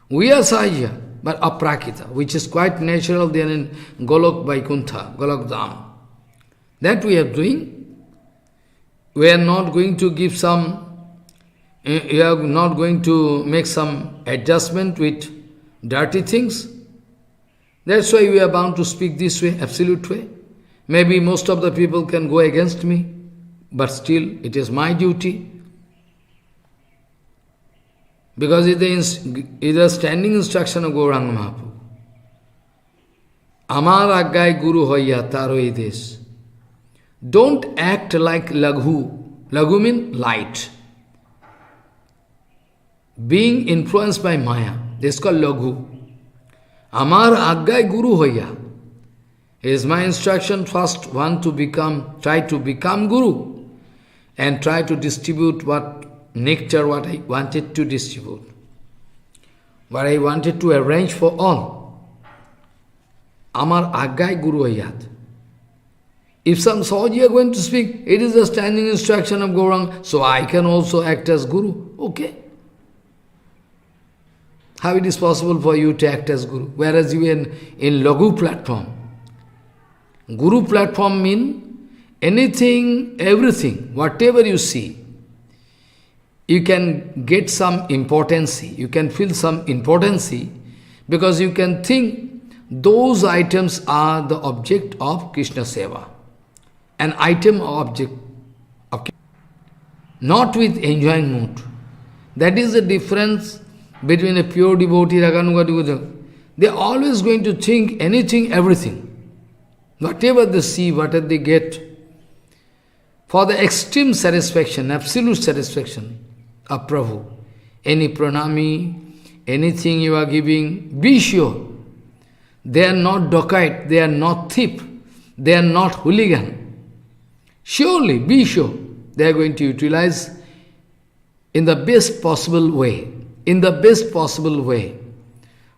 We are Sahajya, but Aprakrita, which is quite natural there in Golok Vaikuntha, Golok Dham. That we are doing. We are not going to give some, we are not going to make some adjustment with dirty things. That's why we are bound to speak this way, absolute way. Maybe most of the people can go against me, but still it is my duty. Because it is a standing instruction of Gauranga Mahaprabhu. Amar aggai guru hoya taro ides. Don't act like Laghu. Laghu means light. Being influenced by Maya. This is called Laghu. Amar aggai guru hoya. Is my instruction first one to try to become guru and try to distribute what nectar, what I wanted to distribute, what I wanted to arrange for all. Amar aggai guru ayat. If some Sahaji are going to speak, it is a standing instruction of Gauranga, so I can also act as guru. Okay. How it is possible for you to act as guru? Whereas you are in Laghu platform. Guru platform means anything, everything, whatever you see, you can get some importance, you can feel some importance, because you can think those items are the object of Krishna Seva. An item or object of Krishna. Not with enjoying mood. That is the difference between a pure devotee, Raganuga devotee. They are always going to think anything, everything. Whatever they see, whatever they get, for the extreme satisfaction, absolute satisfaction of Prabhu. Any pranami, anything you are giving, be sure, they are not dacoit, they are not thief, they are not hooligan. Surely, be sure, they are going to utilize in the best possible way,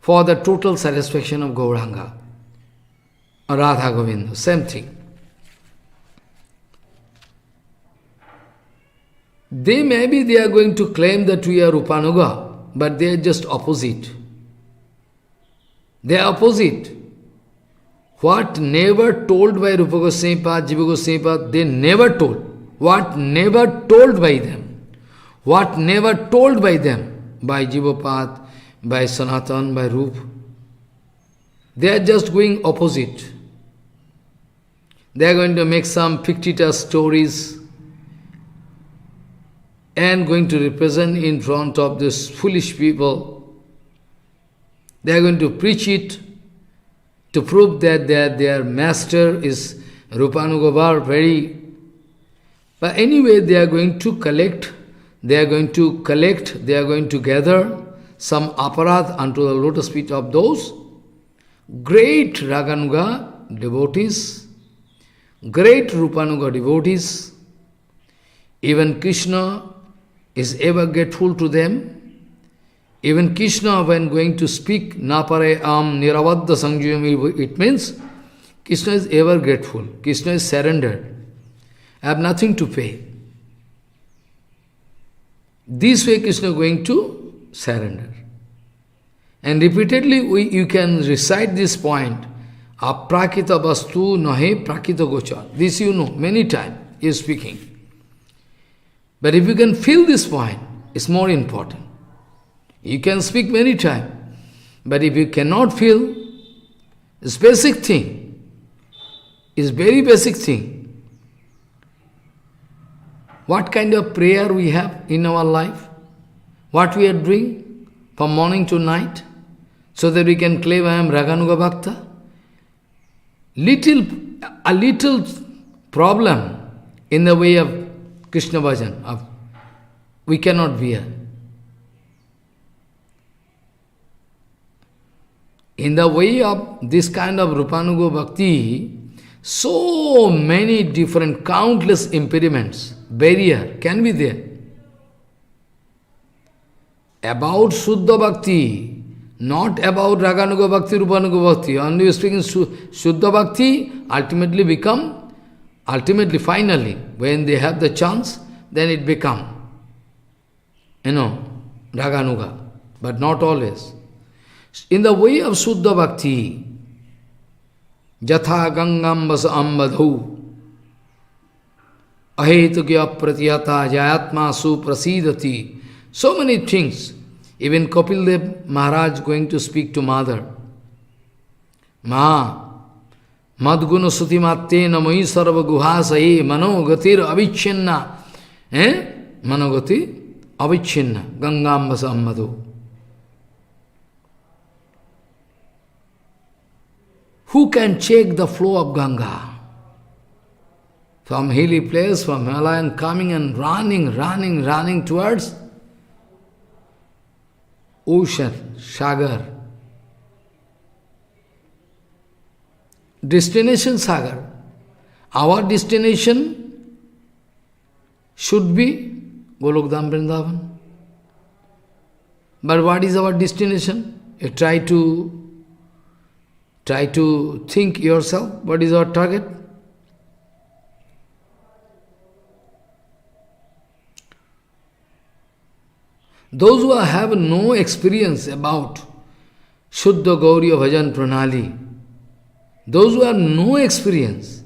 for the total satisfaction of Gauranga. Radha Govinda, same thing. They are going to claim that we are Rupanuga, but they are just opposite. They are opposite. What never told by Rupa Goswami Pad, Jiva Goswami Pad, they never told. What never told by them. What never told by them, by Jiva Pad, by Sanatan, by Rup. They are just going opposite. They are going to make some fictitious stories and going to represent in front of these foolish people. They are going to preach it to prove that their master is Rupanuga Bhajan, but anyway they are going to collect, they are going to gather some aparadh unto the lotus feet of those great Raganuga devotees, great Rupanuga devotees. Even Krishna is ever grateful to them. Even Krishna, when going to speak, Napare am niravadda sangyami, it means Krishna is ever grateful. Krishna is surrendered. I have nothing to pay. This way Krishna is going to surrender. And repeatedly you can recite this point Aprakita vastu nahe prakita gochar. This you know, many times he is speaking. But if you can feel this point, it's more important. You can speak many times, but if you cannot feel this basic thing, is very basic thing. What kind of prayer we have in our life? What we are doing from morning to night, so that we can claim I am Raganuga Bhakta? A little problem in the way of Krishna Bhajan, we cannot bear. In the way of this kind of Rupanuga Bhakti, so many different, countless impediments, barrier can be there. About Shuddha Bhakti, not about Raganuga Bhakti, Rupanuga Bhakti. Only speaking Shuddha Bhakti, ultimately, finally, when they have the chance, then it become, Raganuga, but not always. In the way of Shuddha Bhakti, Jatha Gangam Vas Ambadhu, Ahetukya Pratiyata Jayatma Suprasidati. So many things. Even Kapil Dev Maharaj going to speak to mother. Ma, Madguna Sutimatte Namai Sarva Guhasaye Manogatir Avichinna. Manogati Avichinna. Gangam Vas Ambadhu. Who can check the flow of Ganga? From hilly place, from Himalayan, coming and running towards ocean, Sagar. Destination Sagar. Our destination should be Golokdham Vrindavan. But what is our destination? You try to think yourself, what is our target? Those who have no experience about Shuddha Gauriya Bhajan Pranali, those who have no experience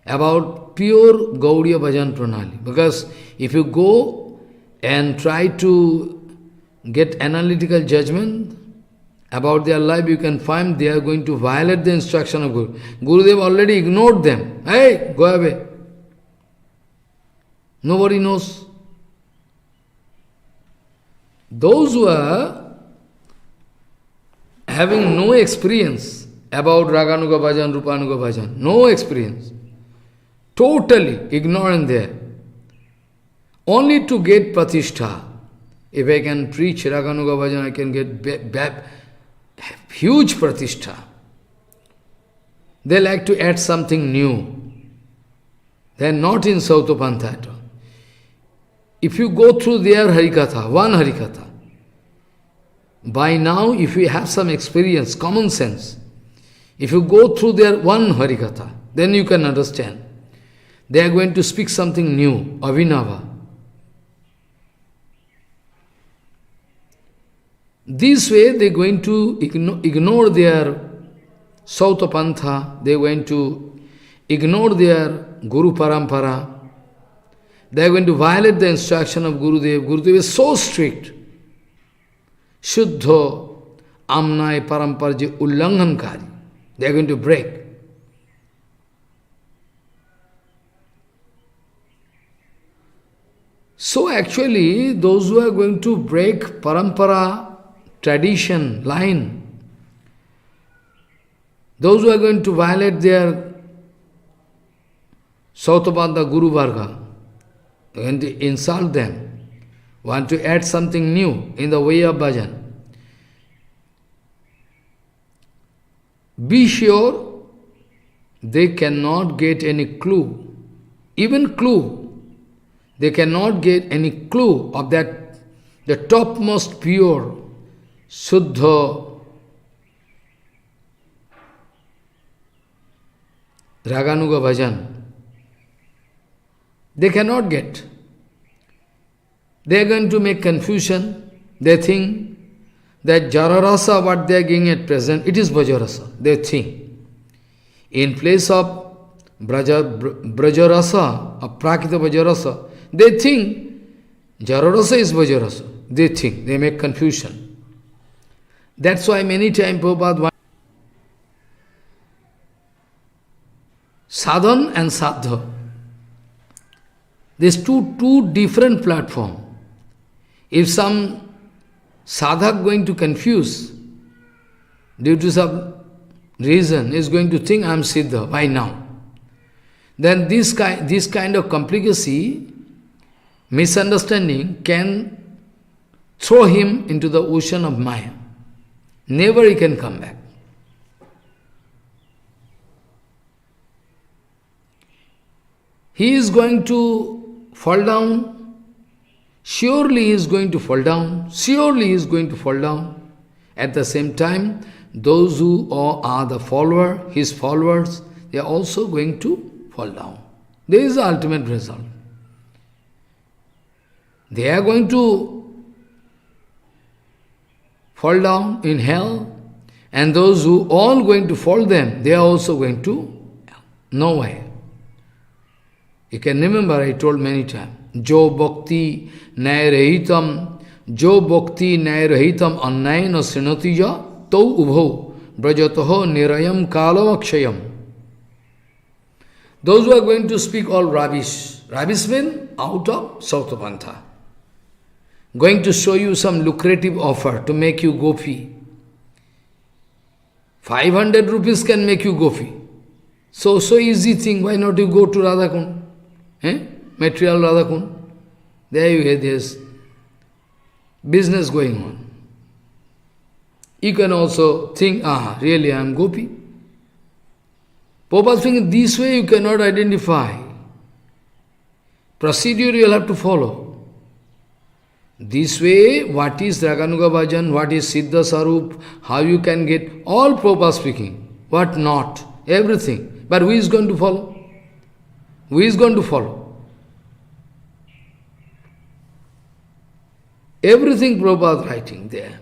about pure Gauriya Bhajan Pranali, because if you go and try to get analytical judgment about their life, you can find they are going to violate the instruction of Guru. Gurudev already ignored them. Hey, go away. Nobody knows. Those who are having no experience about Raganuga Bhajan, Rupanuga Bhajan, no experience, totally ignorant there, only to get pratishtha. If I can preach Raganuga Bhajan, I can get huge pratishtha. They like to add something new. They are not in Sautopantha at all. If you go through their Harikatha, one Harikatha, by now, if you have some experience, common sense, if you go through their one Harikatha, then you can understand. They are going to speak something new, Avinava. This way, they are going to ignore their Sautapantha, they are going to ignore their Guru Parampara. They are going to violate the instruction of Gurudev. Gurudev is so strict. Shuddha, Amnai, Paramparji, Ullanghankari. They are going to break. So actually, those who are going to break Parampara, tradition, line, those who are going to violate their Sautapanta Guru Varga, they are going to insult them, want to add something new in the way of bhajan. Be sure they cannot get any clue, even clue. They cannot get any clue of that, the topmost pure, Shuddha, Raganuga Bhajan. They cannot get. They are going to make confusion. They think that Jara Rasa, what they are getting at present, it is Bhajarasa. They think. In place of Brajarasa, Aprakrita Vajarasa, they think Jararasa is Vajarasa. They think, they make confusion. That's why many times Prabhupada sadhan and sadha. There's two different platforms. If some sadhak going to confuse due to some reason, is going to think I am Siddha, why now? Then this kind of complicacy, misunderstanding can throw him into the ocean of Maya. Never he can come back. He is going to fall down. Surely he is going to fall down. Surely he is going to fall down. At the same time, those who are the follower, his followers, they are also going to fall down. There is the ultimate result. They are going to fall down in hell, and those who all going to fall them, they are also going to no way. You can remember, I told many times, Jo Bhakti Nairahitam, Jo Bhakti Nairahitam Annayana Srinatija, Tau Ubho, Brajataho Nirayam Kala Akshayam. Those who are going to speak all rubbish, rubbish means out of Sautapantha, going to show you some lucrative offer to make you gopi. 500 rupees can make you gopi. So easy thing, why not you go to Radhakund? Material Radhakund. There you have this business going on. You can also think, really I am gopi. Prabhupada thinking this way you cannot identify. Procedure you will have to follow. This way, what is Raganuga Bhajan, what is Siddha Sarup, how you can get, all Prabhupada speaking, what not, everything. But who is going to follow? Who is going to follow? Everything Prabhupada writing there.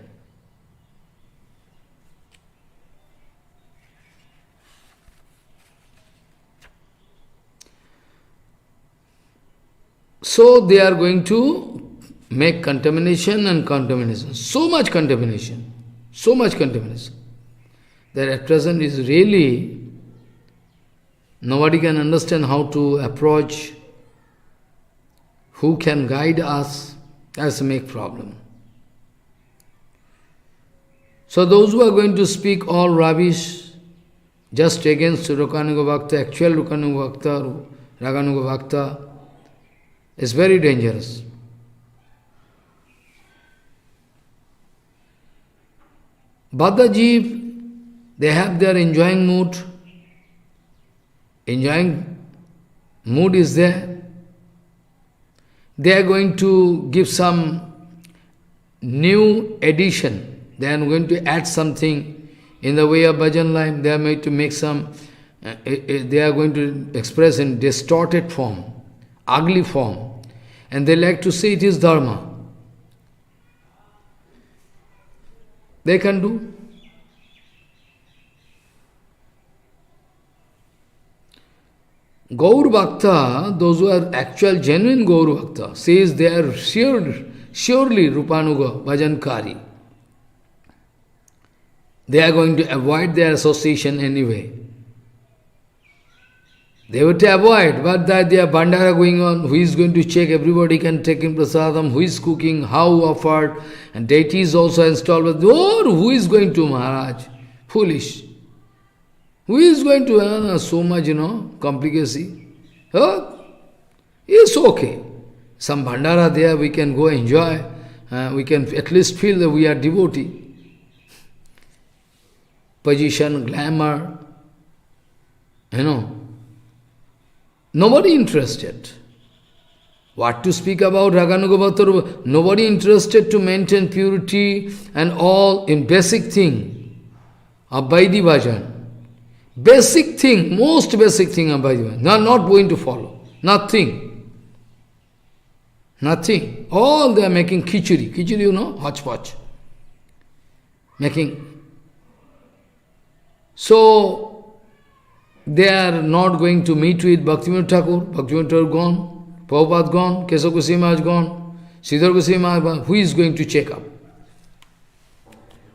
So they are going to make contamination and contamination. So much contamination. So much contamination. That at present is really, nobody can understand how to approach, who can guide us. That's a big problem. So those who are going to speak all rubbish just against Rupanuga Bhakta, actual Rupanuga Bhakta, Raganuga Bhakta, is very dangerous. Bhadda Jeev, they have their enjoying mood. Enjoying mood is there. They are going to give some new addition. They are going to add something in the way of bhajan life. They are going to make some, they are going to express in distorted form, ugly form. And they like to say it is dharma. They can do. Gaur Bhakta, those who are actual genuine Gaur Bhakta, says they are surely Rupanuga Bhajankari. They are going to avoid their association anyway. They were to avoid, but that there are bandara going on, who is going to check, everybody can take in prasadam, who is cooking, how offered, and deities also installed. But who is going to Maharaj? Foolish. Who is going to, so much, complicacy? It's okay. Some bandara there, we can go enjoy, we can at least feel that we are devotee. Position, glamour, Nobody interested. What to speak about Raganuga Bhakta? Nobody interested to maintain purity and all in basic thing of Vaidhi Bhajan. Basic thing, most basic thing of Vaidhi Bhajan. They are not going to follow. Nothing. Nothing. All they are making khichdi. Khichdi, hodgepodge. Making. So, they are not going to meet with Bhaktivinoda Thakur. Bhaktivinoda Thakur gone, Prabhupada gone, Kesava Goswami Maharaj gone, Sridhar Goswami Maharaj. Who is going to check up?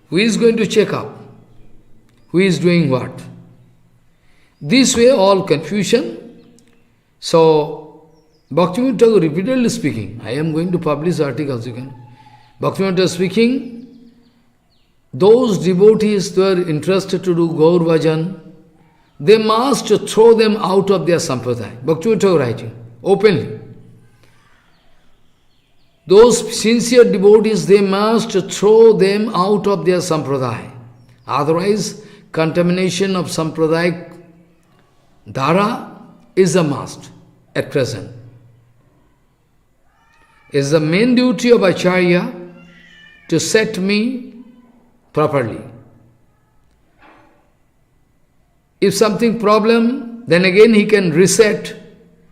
Who is going to check up? Who is doing what? This way all confusion. So, Bhaktivinoda Thakur repeatedly speaking, I am going to publish articles, you can. Bhaktivinoda Thakur speaking, those devotees who are interested to do Gaur Bhajan, they must throw them out of their sampradaya. Bhaktivinoda Thakur writing, openly. Those sincere devotees, they must throw them out of their sampradaya. Otherwise, contamination of sampradaya dhara is a must at present. It is the main duty of Acharya to set me properly. If something problem, then again he can reset,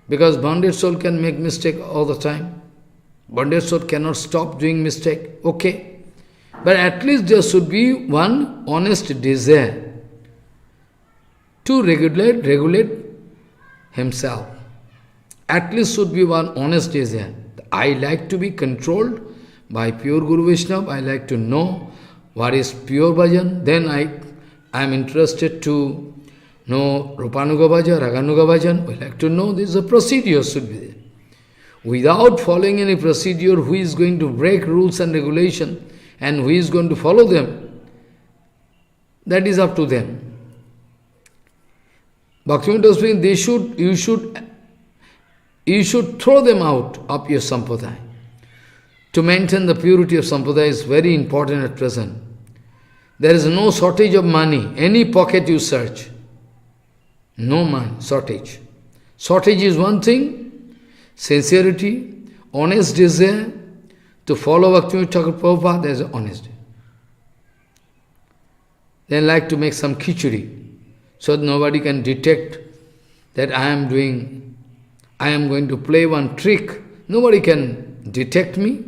because bonded soul can make mistake all the time. Bonded soul cannot stop doing mistake, okay. But at least there should be one honest desire to regulate himself. At least should be one honest desire. I like to be controlled by pure Guru Vaishnava. I like to know what is pure bhajan. Then I am interested to know Rupanuga Bhajan, Raganuga Bhajan. We like to know this is a procedure should be there. Without following any procedure, who is going to break rules and regulation and who is going to follow them? That is up to them. Bhaktivinoda was saying, you should throw them out of your sampradaya. To maintain the purity of sampradaya is very important at present. There is no shortage of money. Any pocket you search, no money, shortage. Shortage is one thing, sincerity, honest desire to follow Bhaktivinoda Thakur Prabhupada, there is honest desire. They like to make some khichdi, so that nobody can detect that I am going to play one trick. Nobody can detect me.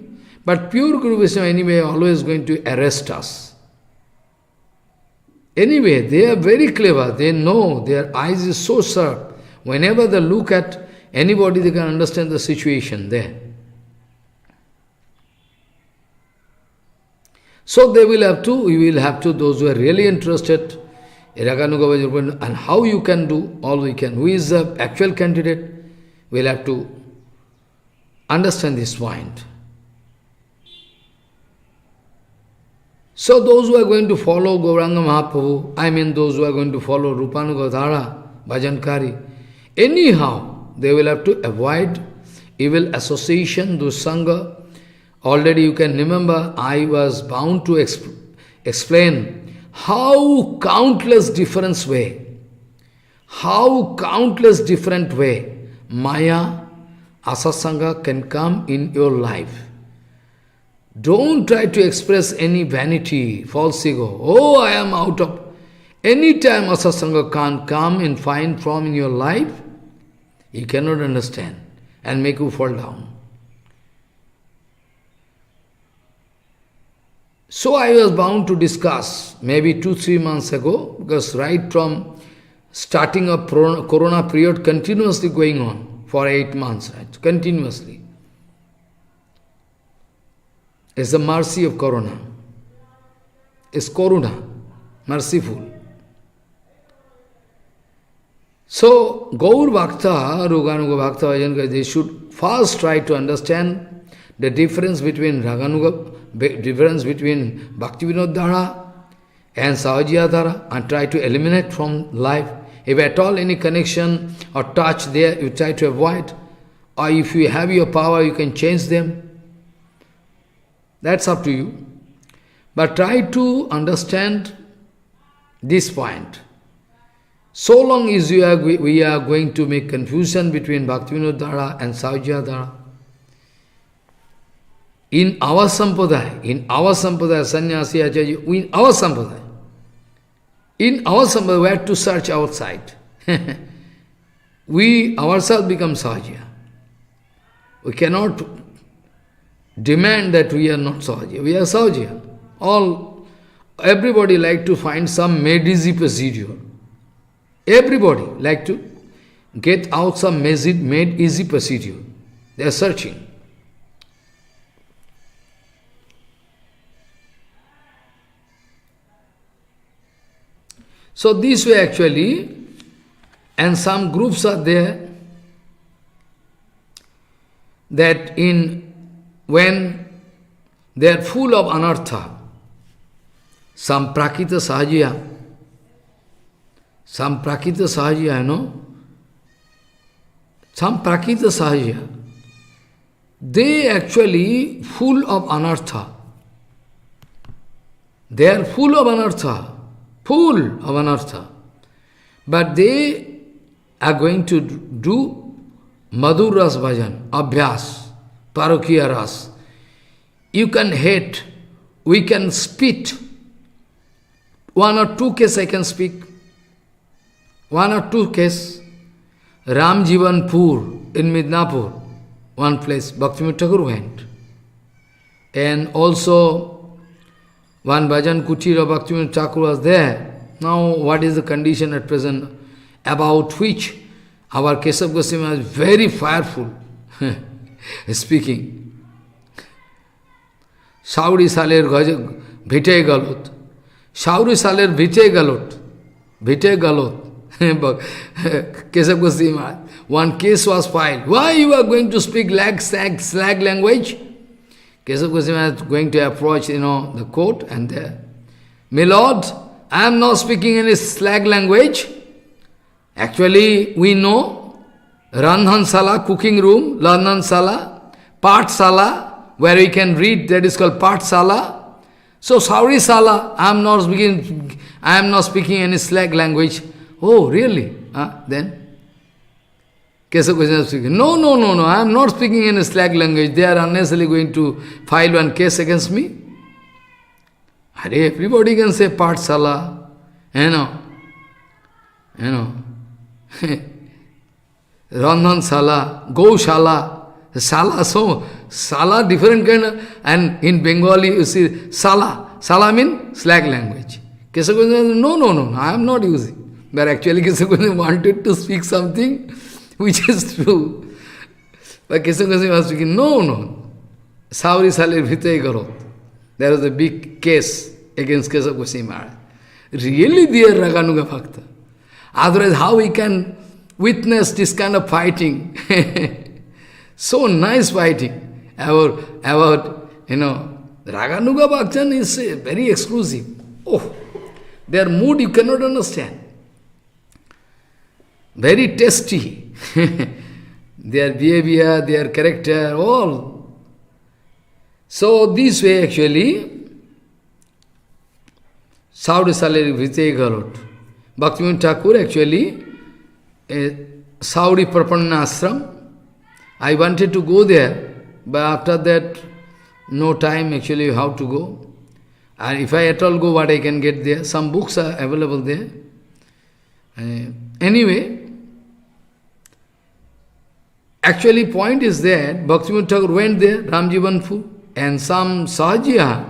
But pure Guru Vaishnava anyway always going to arrest us. Anyway, they are very clever. They know, their eyes is so sharp. Whenever they look at anybody, they can understand the situation there. So we will have to, those who are really interested, and how you can do, all we can. Who is the actual candidate? We'll have to understand this point. So those who are going to follow Gauranga Mahaprabhu, I mean those who are going to follow Rupanuga Dhara, Bhajankari, anyhow, they will have to avoid evil association, dusanga. Already you can remember, I was bound to explain how countless different way Maya, asasanga can come in your life. Don't try to express any vanity, false ego. Oh, I am out of... Any time asasanga can't come and find form in your life, you cannot understand and make you fall down. So I was bound to discuss maybe 2-3 months ago, because right from starting of Corona period continuously going on for 8 months, right? Continuously. It's the mercy of Corona. It's Corona, merciful. So, Gaur Bhakta, Raganuga Bhakta, Vajanka, they should first try to understand the difference between Bhaktivinoda Dhara and Sahajiya Dhara, and try to eliminate from life. If at all any connection or touch there, you try to avoid. Or if you have your power, you can change them. That's up to you. But try to understand this point. So long as we are going to make confusion between Bhaktivinoda Dhara and Sahajiya Dhara, in our sampradaya, sannyasi, acharya, in our sampradaya, we have to search outside. We ourselves become Sahajiya. We cannot demand that we are not Sahajiya. We are Sahajiya. Everybody like to find some made easy procedure. Everybody like to get out some made easy procedure. They are searching. So this way actually, and some groups are there that when they are full of anartha, some prakita sahajya, you know, some prakita sahajya, they actually full of anartha. They are full of anartha. But they are going to do Madhur Ras Bhajan, Abhyas, Parokiya Ras. You can hate, we can spit. One or two cases I can speak. One or two cases. Ram Jivanpur in Midnapur, one place, Bhaktivinoda Thakur went. And also, one bhajan kutir of Bhaktivinoda Thakur was there. Now, what is the condition at present about which our Kesav Goswami is very fireful speaking. Shauri saler bhite galot. Shauri saler bhite galot. Kesav Goswami. One case was filed. Why you are going to speak slag language? Kesav Goswami is going to approach, the court and there. My lord, I am not speaking any slag language. Actually, we know Randhan Sala, cooking room, Randhan Sala, Part Sala, where we can read, that is called Part Sala. So, Sauri Sala, I am not speaking any slag language. Oh, really? Then? Kesav Goswami is speaking. No, I am not speaking in a slag language. They are unnecessarily going to file one case against me. Everybody can say Pathsala, Randhan Sala, Go-shala, Sala, so Sala different kind of, and in Bengali you see Sala. Sala means slag language. Kesav Goswami says, no, I am not using. But actually Kesav Goswami wanted to speak something which is true. But Kesav Goswami was speaking, no. Sauri Salir Bhitei Garot. There was a big case against Kesav Goswami Maharaj. Really dear Raganuga Bhakta. Otherwise, how we can witness this kind of fighting? So nice fighting. About Raganuga Bhajan is very exclusive. Oh, their mood you cannot understand. Very tasty. Their behavior, their character, all. So this way actually, Saudi Saleri Vijay Galot. Bhaktivinoda Thakur actually, Saudi Prapanna Ashram. I wanted to go there, but after that, no time actually how to go. And if I at all go, what I can get there? Some books are available there. Anyway, actually point is that Bhaktivinoda Thakur went there, Ramjivanpur, and some Sahajya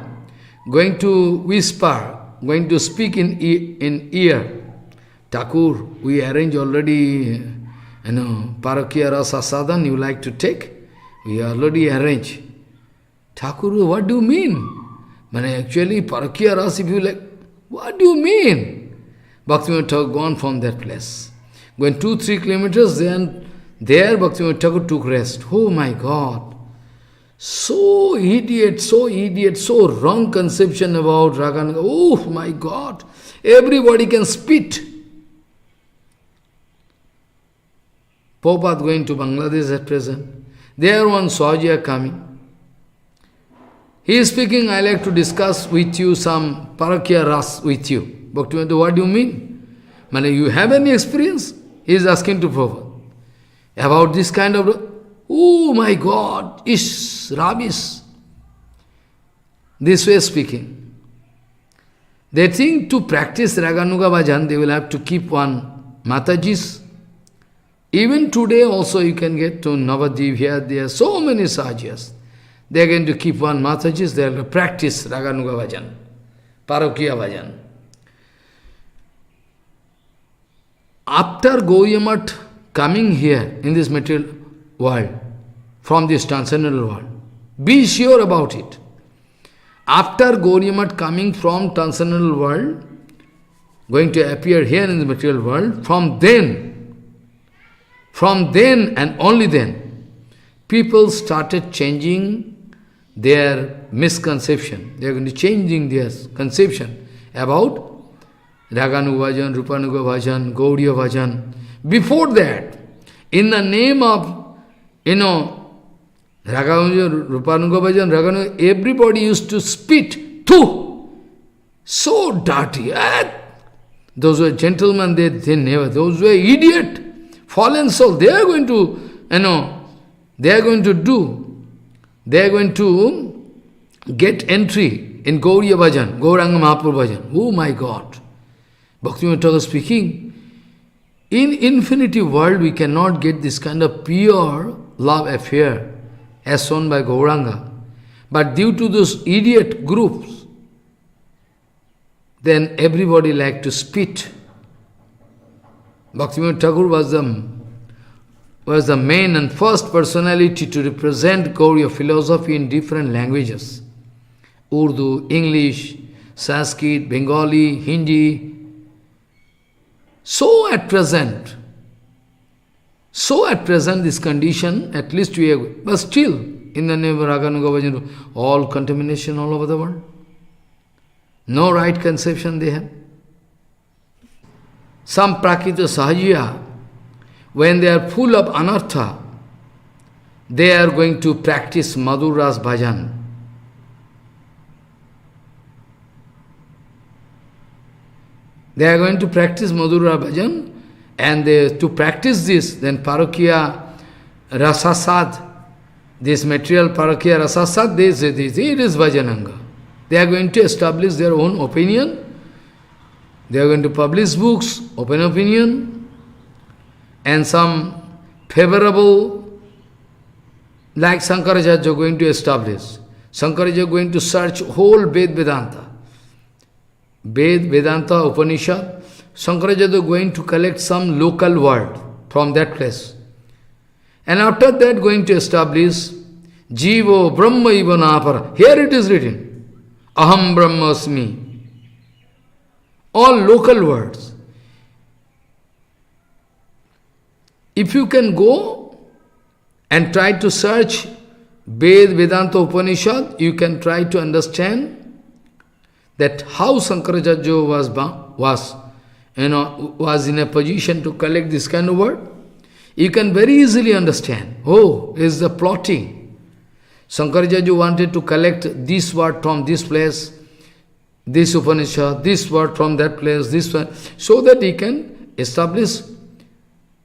going to whisper, going to speak in ear. Thakur, we arrange already, Parokiya Rasa Sadhan you like to take? We already arrange. Thakur, what do you mean? Actually, Parokiya Rasa, if you like, what do you mean? Bhaktivinoda Thakur gone from that place. Going 2-3 kilometers, then there Bhaktivinoda Thakur took rest. Oh my God! So idiot, so wrong conception about Raganuga. Oh my God! Everybody can spit. Prabhupada going to Bangladesh at present. There one Swajya coming. He is speaking, I like to discuss with you some Parokiya Ras with you. Bhaktivinoda, what do you mean? You have any experience? He is asking to Prabhupada. About this kind of, oh my God, ish, rubbish. This way speaking. They think to practice Raganuga Bhajan, they will have to keep one Mataji's. Even today also you can get to Navadip here, there are so many Sahajas. They are going to keep one Mataji's, they will practice Raganuga Bhajan, Parokiya Bhajan. after Gauriya coming here in this material world, from this transcendental world, be sure about it. After Gauriya coming from transcendental world, going to appear here in the material world, from then and only then, people started changing their misconception. They are going to changing their conception about Raganuga Bhajan, Rupanuga Bhajan, Gauriya Bhajan. Before that, in the name of, Raganuga, Rupanuga Bhajan, Raganuga, everybody used to spit, too, so dirty. Those were gentlemen, they never, those were idiot, fallen soul, they are going to, they are going to get entry in Gauriya Bhajan, Gauranga Mahaprabhu Bhajan. Oh my God! Bhaktivinoda Thakur speaking, in infinity world we cannot get this kind of pure love affair as shown by Gauranga. But due to those idiot groups, then everybody like to spit. Bhaktivinoda Thakur was the main and first personality to represent Gauriya philosophy in different languages. Urdu, English, Sanskrit, Bengali, Hindi. So at present, this condition, at least we have, but still, in the name of Raganuga Bhajan, all contamination all over the world. No right conception they have. Some Aprakrita Sahajiya, when they are full of anartha, they are going to practice Madhur Ras Bhajan. They are going to practice Madhur Ras Bhajan, and to practice this, then Parakiya Rasasad, this material Parakiya Rasasad, they say this, it is Bhajananga. They are going to establish their own opinion. They are going to publish books, open opinion, and some favorable, like Shankaracharya going to establish. Shankaracharya going to search whole Vedanta. Vedanta, Upanishad. Shankaracharya going to collect some local word from that place. And after that going to establish Jivo Brahma Ivanapara. Here it is written. Aham Brahmasmi. All local words. If you can go and try to search Vedanta Upanishad, you can try to understand that how Shankaracharya was in a position to collect this kind of word. You can very easily understand. Oh, is the plotting. Shankaracharya wanted to collect this word from this place, this Upanishad, this word from that place, this one, so that he can establish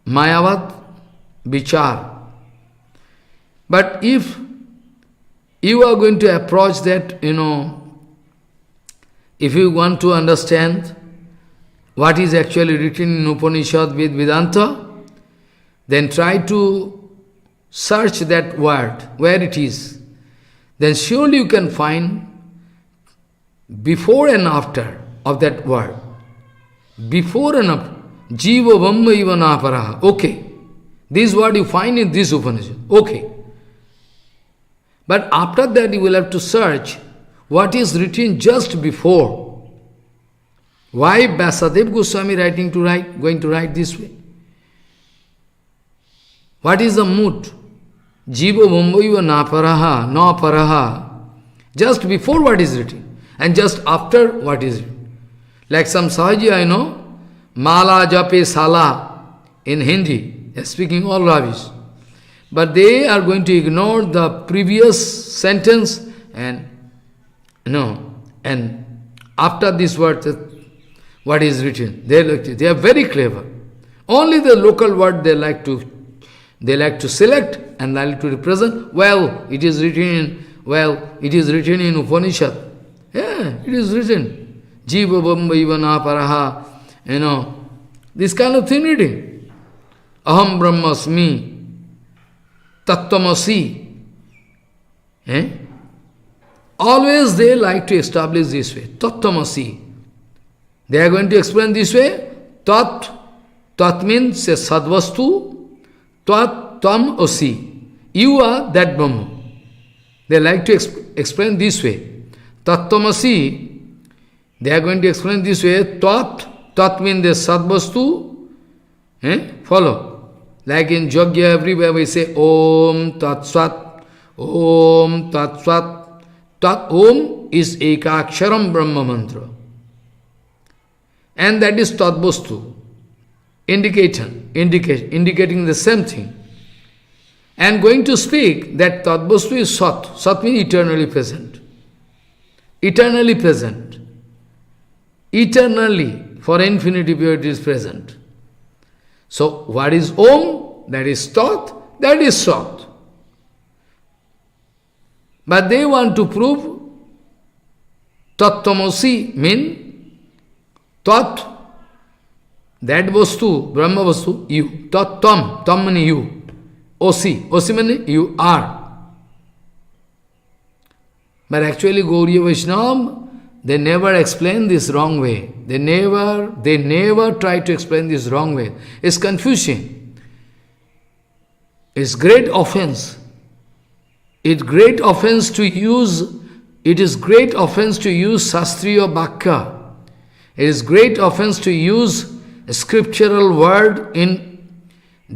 Mayavad Vichar. But if you are going to approach that, if you want to understand what is actually written in Upanishad with Vedanta, then try to search that word, where it is. Then surely you can find before and after of that word. Before and after. Jiva Vamma Ivanaparaha. Okay. This word you find in this Upanishad. Okay. But after that you will have to search what is written just before. Why Vyasadeva Goswami going to write this way? What is the mood? Jiva Vamma Ivanaparaha, na paraha. Just before what is written. And just after what is written. Like some Sahaji I know, Mala Jape Sala in Hindi, they are speaking all rubbish. But they are going to ignore the previous sentence and after this word, what is written. They are very clever. Only the local word they like to select and like to represent. Well, it is written in Upanishad. Yeah, it is written. Jiva Bamba Ivana Paraha, this kind of thing reading. Aham Brahmasmi, Tattvamasi. Always they like to establish this way, Tattvamasi. They are going to explain this way, Tat Tat means a sadvastu, tat tam osi. You are that Brahma. They like to explain this way. Tattvamasi, they are going to explain this way. Tat means the sadvastu. Follow. Like in Jogya, everywhere we say Om Tat Sat, Om Tat Sat. Tat Om is Ekaksharam Brahma mantra. And that is Tatvastu, indicating the same thing. And going to speak that Tatvastu is Sat. Sat means eternally present. Eternally present. Eternally, for infinity period is present. So, what is Om? That is Tat, that is Sat. But they want to prove Tattvamasi mean Tat, that Vastu, Brahma Vastu, you. Tat Tam means you. Osi means you are. But actually Gauriya Vaishnava, they never explain this wrong way. They never try to explain this wrong way. It's confusing. It's great offense. It is great offense to use Shastriya Bhakya. It is great offense to use a scriptural word in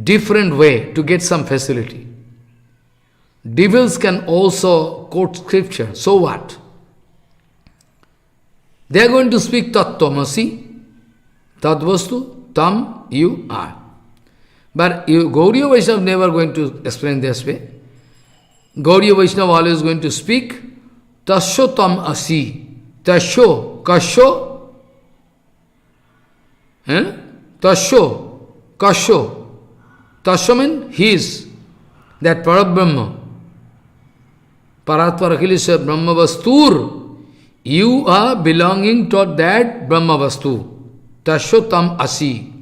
different way to get some facility. Devils can also quote scripture. So what? They are going to speak Tattvamasi, Tadvastu, Tam, you are. But Gauriya Vaishnava never going to explain this way. Gauriya Vaishnava always going to speak Tasho Tam Asi. Tasho, Kasho, Tasho, Kasho. Tasho means his, that Parabrahma. Paratpara Akhilesh Brahma Vastur. You are belonging to that Brahma Vastu. Tasho Tam Asi.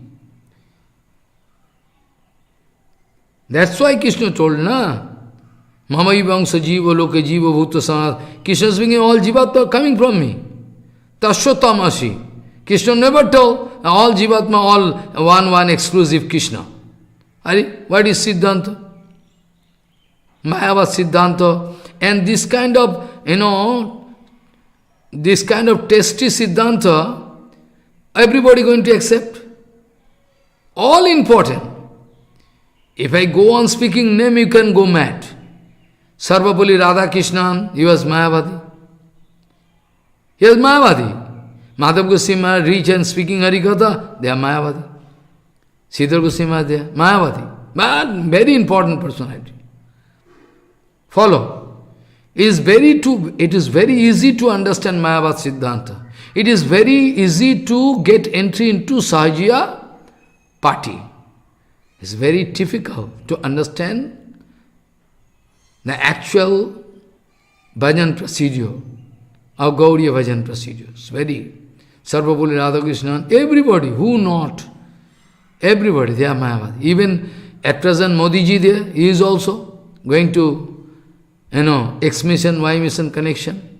That's why Krishna told, na? Mamai Vangsa Jiva Loke Jiva Bhuta Sanat. Krishna is speaking, all Jivatma are coming from me. Tasho Tam Asi. Krishna never told, all Jivatma, all one exclusive Krishna. What is Siddhanta? Mayavad Siddhanta. And this kind of, this kind of testy Siddhanta, everybody going to accept. All important. If I go on speaking name, you can go mad. Sarvapalli Radha Krishnan, he was Mayavadi. He was Mayavadi. Madhav Goswami reach and speaking Harikatha, they are Mayavadi. Sridhar Goswami, they are Mayavadi. But very important personality. Follow. It is very easy to understand Mayavad Siddhanta. It is very easy to get entry into Sahajiya party. It's very difficult to understand the actual bhajan procedure, or Gauriya bhajan procedure. It's very Sarvapalli Radhakrishnan, everybody, who not? Everybody, they are Mayavadi. Even at present Modi ji there, he is also going to X mission, Y mission connection.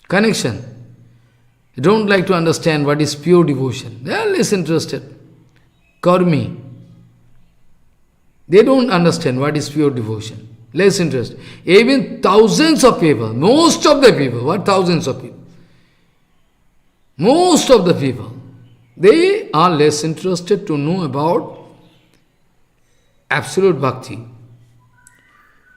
Connection. You don't like to understand what is pure devotion. They are less interested. Karmi. They don't understand what is pure devotion. Less interested. Even thousands of people, most of the people, what thousands of people? Most of the people, they are less interested to know about absolute bhakti.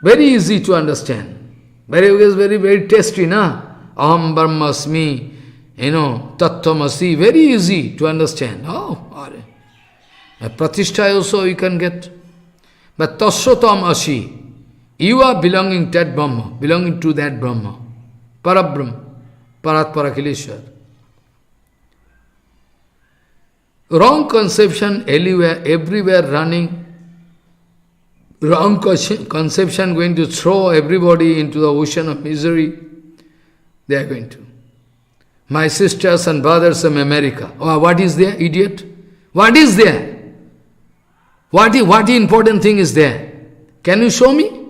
Very easy to understand. Very tasty, na? Aham Brahmasmi, Tattvamasi, very easy to understand. A pratishtha also you can get. But Tashotam Asi, you are belonging to that Brahma, belonging to that Brahma. Parabrahma, Paratpara Akileshwar. Wrong conception everywhere running. Wrong conception going to throw everybody into the ocean of misery. They are going to. My sisters and brothers from America. Oh, what is there, idiot? What is there? What important thing is there? Can you show me?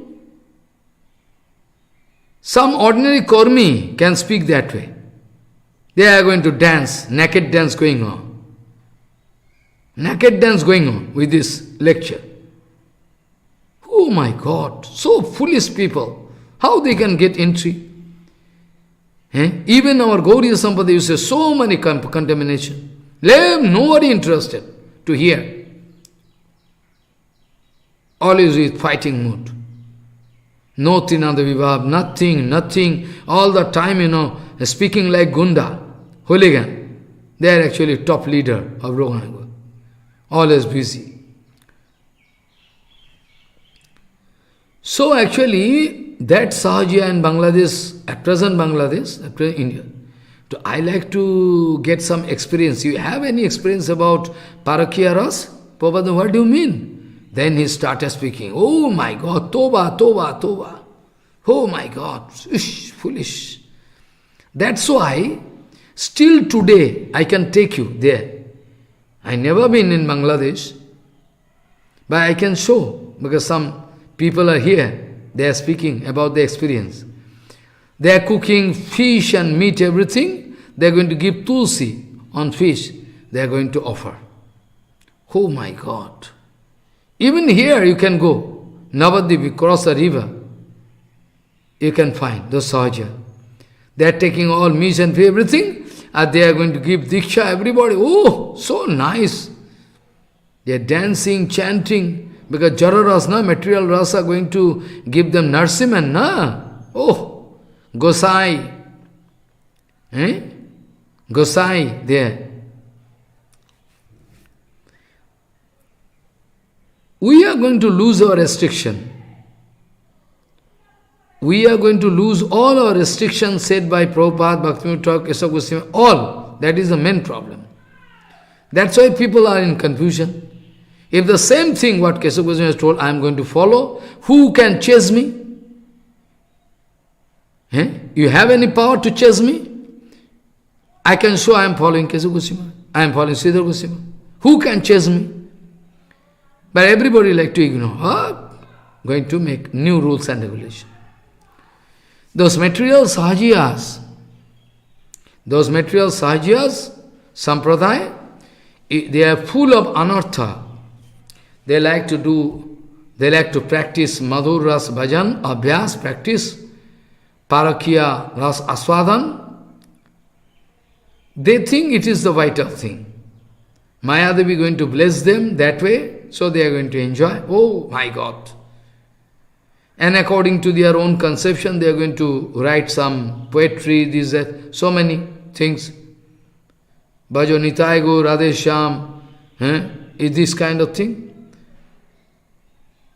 Some ordinary Kormi can speak that way. They are going to dance, naked dance going on. Naked dance going on with this lecture. Oh my God, so foolish people. How they can get entry? Even our Gauriya Sampada uses so many contamination. Nobody interested to hear. Always with fighting mood. No Trinada Vibhav, nothing. All the time, speaking like Gunda, hooligan. They are actually top leader of Rohanagar. Always busy. So actually, that Sahaja in Bangladesh, at present India, so I like to get some experience. You have any experience about Parakya Ras? Prabhupada, what do you mean? Then he started speaking. Oh my God, Toba. Oh my God, foolish. That's why, still today, I can take you there. I never been in Bangladesh, but I can show, because some people are here, they are speaking about the experience. They are cooking fish and meat, everything. They are going to give tulsi on fish. They are going to offer. Oh my God. Even here you can go. Navadvip, you cross a river. You can find the Sahaja. They are taking all meat and fish, everything. And they are going to give diksha, everybody. Oh, so nice. They are dancing, chanting. Because Jara Rasa, material rasa, are going to give them nourishment, Oh, Gosai. Gosai there. We are going to lose our restriction. We are going to lose all our restrictions set by Prabhupada, Bhaktivinoda Thakur, Kesava Goswami, all. That is the main problem. That's why people are in confusion. If the same thing what Kesava Goswami has told, I am going to follow, who can chase me? You have any power to chase me? I can show I am following Kesava Goswami, I am following Sridhar Goswami. Who can chase me? But everybody like to ignore. Going to make new rules and regulations. Those material sahajiyas, sampradaya, they are full of anartha. They like to practice Madhur Ras Bhajan, Abhyas, practice Parakya Ras Aswadan. They think it is the vital thing. Mayadevi is going to bless them that way, so they are going to enjoy. Oh my God. And according to their own conception, they are going to write some poetry, this, that, so many things. Bhajo Nitai Go, Radhesham, is this kind of thing.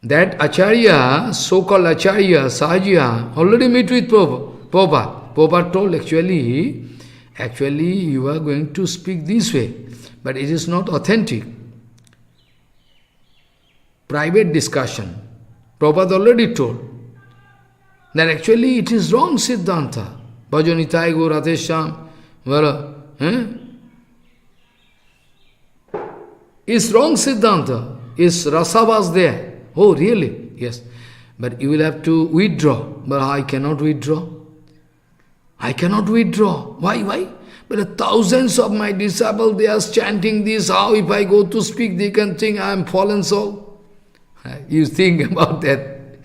That Acharya, so-called Acharya, Sahajiya, already meet with Prabhupada. Prabhupada told, actually you are going to speak this way, but it is not authentic. Private discussion. Prabhupada already told that actually it is wrong Siddhanta. Bhajanitai go Radhesham, it's wrong Siddhanta. Is rasa was there. Oh, really? Yes. But you will have to withdraw. But I cannot withdraw. I cannot withdraw. Why? But thousands of my disciples, they are chanting this. How if I go to speak, they can think I am fallen soul. You think about that.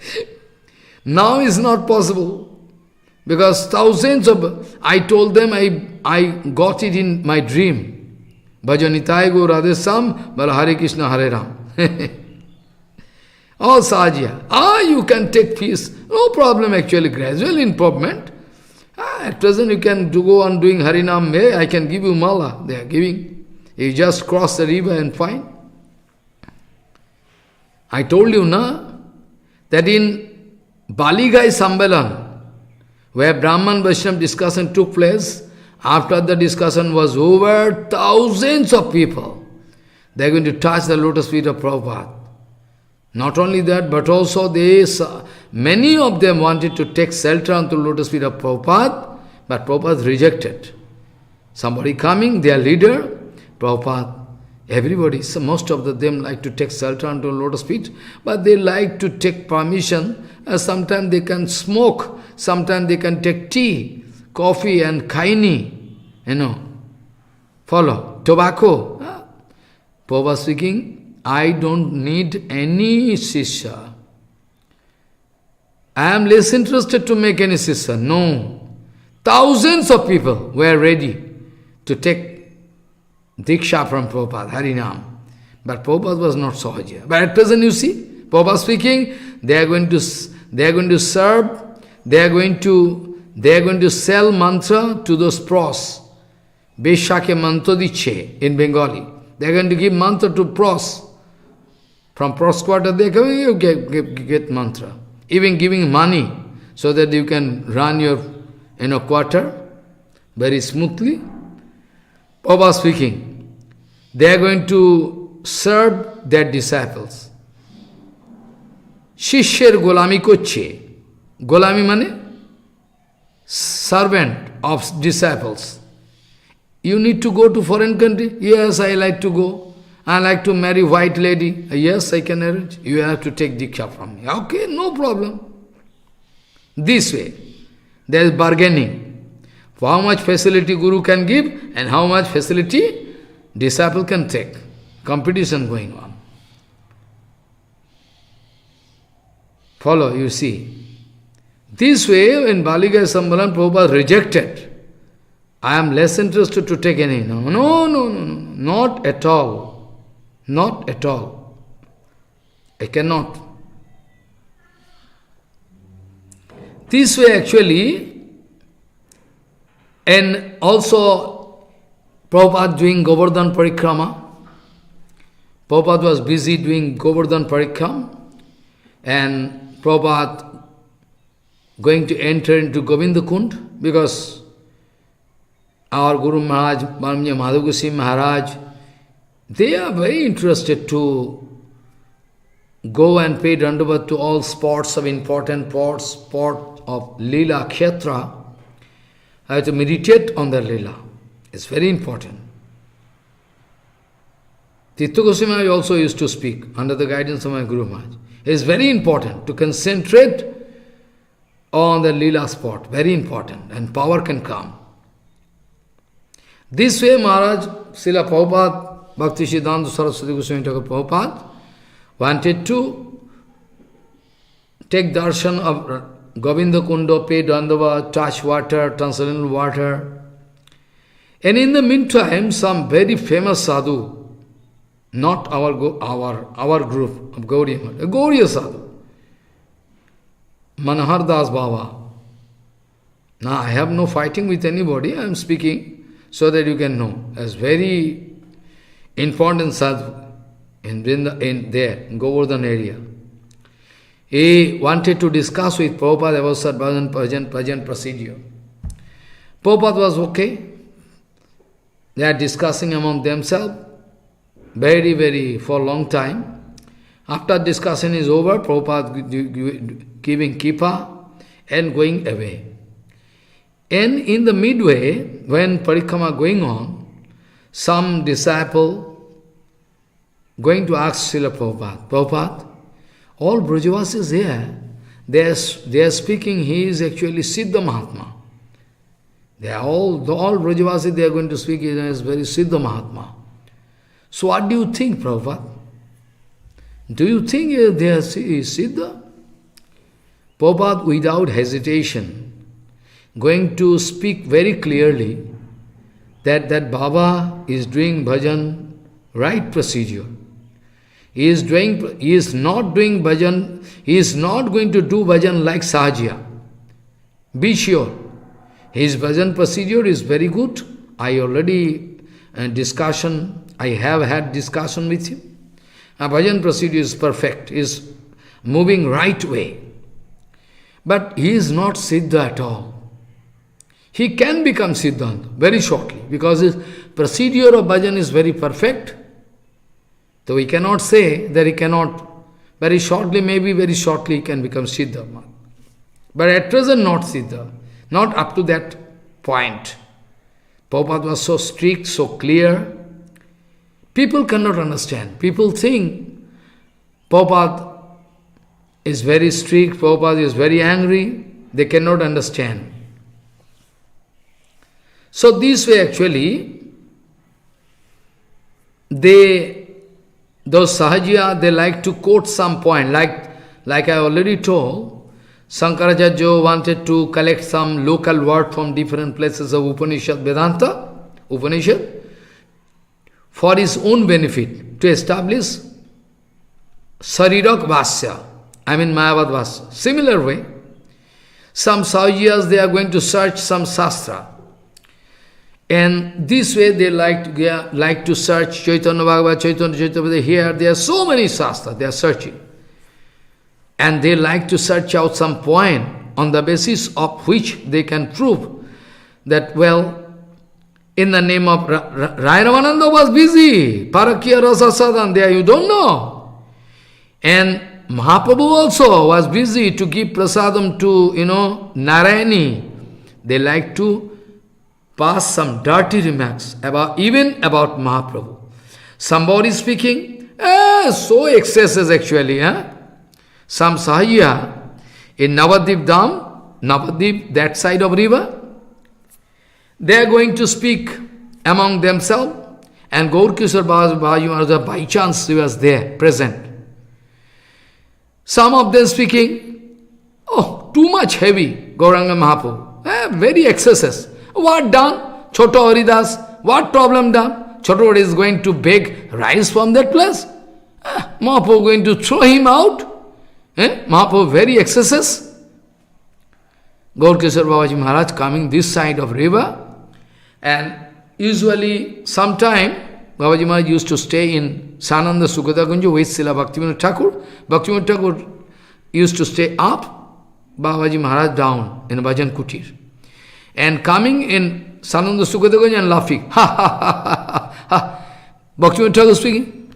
Now is not possible. Because thousands of... I told them, I got it in my dream. Bhajanitai go Radhesam, but Hare Krishna Hare Ram. All Sahajiya. You can take peace. No problem actually, gradual improvement. At present you can go on doing Harinam. I can give you mala. They are giving. You just cross the river and find. I told you, that in Baligai Sambalan, where Brahman Vaishnava discussion took place, after the discussion was over, thousands of people, they are going to touch the lotus feet of Prabhupada. Not only that, but also many of them wanted to take shelter on the lotus feet of Prabhupada, but Prabhupada rejected. Somebody coming, their leader, Prabhupada, everybody, so most of them like to take shelter onto lotus feet, but they like to take permission. Sometimes they can smoke, sometimes they can take tea, coffee and kaini, follow, tobacco. Prabhupada speaking, I don't need any Shishya. I am less interested to make any Shishya. No. Thousands of people were ready to take Diksha from Prabhupada, Harinam. But Prabhupada was not Sahaja. But at present you see, Prabhupada speaking, they are going to serve, they are going to sell mantra to those pros. Beshake mantra diche in Bengali. They are going to give mantra to pros. From pros quarter they are going to get mantra. Even giving money so that you can run your quarter very smoothly. Prabhupada speaking, they are going to serve their disciples. Shishyer golami koche. Golami mane? Servant of disciples. You need to go to foreign country? Yes, I like to go. I like to marry white lady. Yes, I can arrange. You have to take Diksha from me. Okay, no problem. This way, there is bargaining. For how much facility Guru can give and how much facility disciple can take. Competition going on. Follow, you see. This way, when Baliga Sambalan Prabhupada rejected, I am less interested to take any. No, not at all. Not at all. I cannot. This way actually, and also Prabhupada doing Govardhan Parikrama. Prabhupada was busy doing Govardhan Parikrama, and Prabhupada going to enter into Govinda Kund, because our Guru Maharaj, Madhav Goswami Maharaj, they are very interested to go and pay dandavat to all spots of important spot of Leela Kshetra. I have to meditate on the Leela. It's very important. Tirtha Goswami Maharaj also used to speak under the guidance of my Guru Maharaj. It is very important to concentrate on the Leela spot. Very important. And power can come. This way Maharaj, Srila Prabhupada, Bhakti Siddhanta Saraswati Goswami Thakur Prabhupada wanted to take darshan of Govinda Kundo, pay dandava, touch water, transcendental water. And in the meantime, some very famous sadhu, not our group of Gauriya, a Gauriya sadhu, Manohar Das Baba. Now I have no fighting with anybody, I am speaking so that you can know. As very important sadhu in there, in Govardhan area. He wanted to discuss with Prabhupada about Bhajan procedure. Prabhupada was okay. They are discussing among themselves, very, for a long time. After discussion is over, Prabhupada giving kippa and going away. And in the midway, when parikrama going on, some disciple going to ask Srila Prabhupada, Prabhupada, all Brajavasis here, they are speaking, he is actually Siddha Mahatma. They are all Brajavasis, they are going to speak, he is very Siddha Mahatma. So what do you think, Prabhupada? Do you think they are Siddha? Prabhupada, without hesitation, going to speak very clearly that Baba is doing bhajan right procedure. He is not doing bhajan, he is not going to do bhajan like Sahajya. Be sure. His bhajan procedure is very good. I have had discussion with him. A bhajan procedure is perfect, is moving right way. But he is not Siddha at all. He can become Siddhanta very shortly, because his procedure of bhajan is very perfect. So we cannot say that he cannot, very shortly, maybe very shortly he can become Siddha. But at present not Siddha, not up to that point. Prabhupada was so strict, so clear. People cannot understand. People think Prabhupada is very strict, Prabhupada is very angry. They cannot understand. So this way actually, they those Sahajiya, they like to quote some point, like I already told, Shankaracharya wanted to collect some local word from different places of Upanishad, Vedanta, Upanishad, for his own benefit, to establish Sharirak Rahasya, Mayavad Rahasya. Similar way, some Sahajiyas, they are going to search some Shastra. And this way they like to search Chaitanya Bhagavad, Chaitanya, here there are so many Shastras, they are searching. And they like to search out some point on the basis of which they can prove that, well, in the name of Rayananda was busy, Parakya Rasa Sadhan, there you don't know. And Mahaprabhu also was busy to give prasadam to, Narayani. They like to pass some dirty remarks even about Mahaprabhu. Somebody speaking, so excesses actually. Some Sahajiya in Navadip Dham, Navadip, that side of river, they are going to speak among themselves, and Gaurkishore Bhajan, by chance he was there, present. Some of them speaking, too much heavy, Gauranga Mahaprabhu, very excesses. What done? Choto Haridas, what problem done? Choto is going to beg rice from that place? Mahaprabhu going to throw him out? Mahaprabhu very excesses. Gaurkishore Babaji Maharaj coming this side of river, and usually sometime Babaji Maharaj used to stay in Sananda Sukata Kunja with Srila Bhaktivinoda Thakur. Bhaktivinoda Thakur used to stay up, Babaji Maharaj down in Bhajan Kutir. And coming in Sananda Sukata Kunja and laughing. Ha ha ha ha ha. Bhaktivinoda Thakur speaking.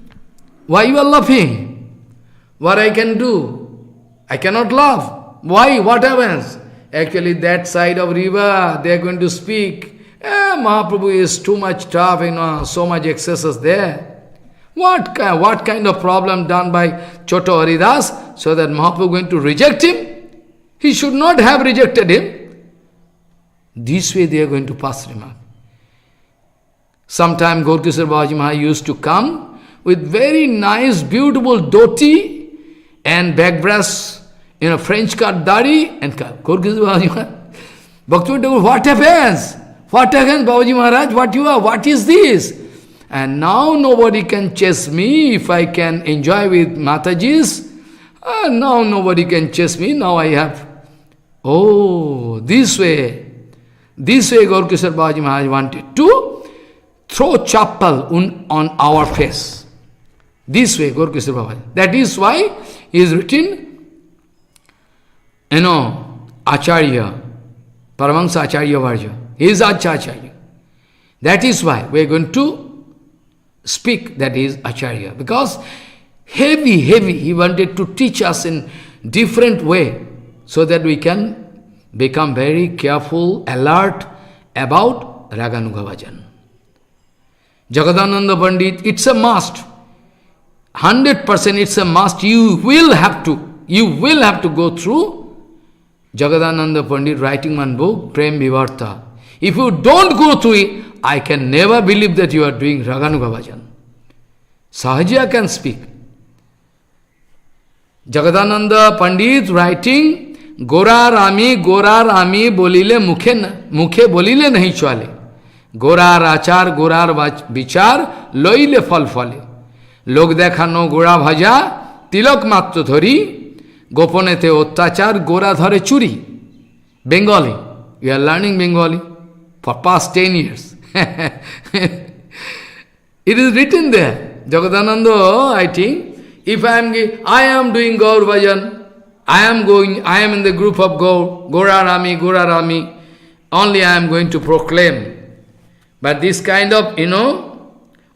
Why you are laughing? What I can do? I cannot laugh. Why? What happens? Actually that side of river, they are going to speak. Mahaprabhu is too much tough, so much excesses there. What kind of problem done by Choto Haridas, so that Mahaprabhu going to reject him? He should not have rejected him. This way they are going to pass remark. Sometime Gaurkishore Babaji Maharaj used to come with very nice, beautiful dhoti and backbrass, French cut dari, and Gaurkishore Babaji Maharaj. Bhaktivinoda Thakur, what happens? What happens, Babaji Maharaj? What you are? What is this? And now nobody can chase me if I can enjoy with Matajis. Now nobody can chase me. Now I have. This way Gaurkishore Babaji Maharaj wanted to throw chappal on our face. This way Gaurkishore Babaji. That is why he is written, Acharya, Paramahansa Acharya Varja. He is Acharya. That is why we are going to speak that he is Acharya. Because heavy, he wanted to teach us in different way, so that we can become very careful, alert about Raganuga Bhajan. Jagadananda Pandit, it's a must. 100% it's a must. You will have to go through Jagadananda Pandit writing one book, Prem Vivarta. If you don't go through it, I can never believe that you are doing Raganuga Bhajan. Sahajiya can speak. Jagadananda Pandit writing, Gora Rami bolile mukhe bolile nahi chale. Gorar achar, gorar vichar, loile fal fale. Log dekhano gora bhaja, tilok matto thori, goponete ottachar, gora dhare churi. Bengali. We are learning Bengali for past 10 years. It is written there. Jagadananda, I think, if I am doing Gaur Bhajan, I am in the group of Gora Rami, only I am going to proclaim. But this kind of,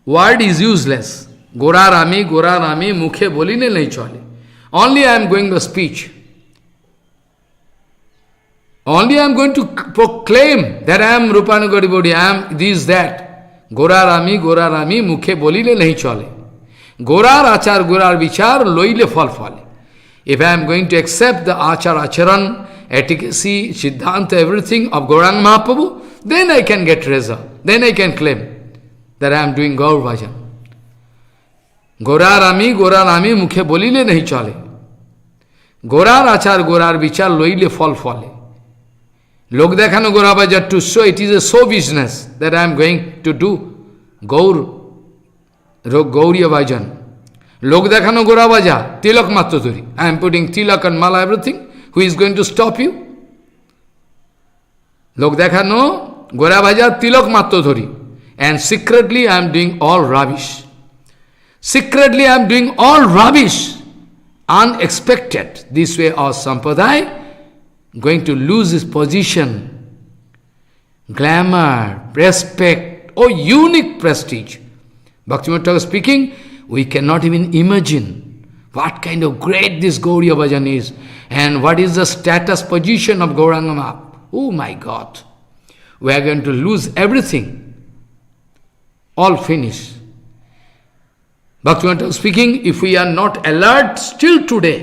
word is useless. Gora Rami, mukhe boline nahi chale. Only I am going to speech. Only I am going to proclaim that I am Rupanuga Devotee, I am this, that. Gora Rami, mukhe boline nahi chale. Gorar achar, gorar vichar, loile fal fale. If I am going to accept the achar, acharan, efficacy, siddhanta, everything of Gauranga Mahaprabhu, then I can get result. Then I can claim that I am doing Gaur Bhajan. গোরার আমি মুখে বলিলে নেই চলে, গোরার আচার গোরার বিচার লইলে ফল ফলে। লোক দেখানো গোরা বাজার to show, it is a show business that I am going to do Gauriya Bhajan. লোক দেখানো গোরা বাজা, তিলক মাত্র ধরি, I am putting tilak and mala everything. Who is going to stop you? লোক দেখানো গোরা বাজা, তিলক মাত্র ধরি, and secretly I am doing all rubbish. Secretly I am doing all rubbish, unexpected. This way our Sampradaya going to lose his position, glamour, respect, or unique prestige. Bhaktivinoda Thakur speaking, we cannot even imagine what kind of great this Gauriya Bhajan is, and what is the status position of Gauranga Mahaprabhu. Oh my God, we are going to lose everything, all finished. Bhaktivinoda Thakur speaking, if we are not alert still today,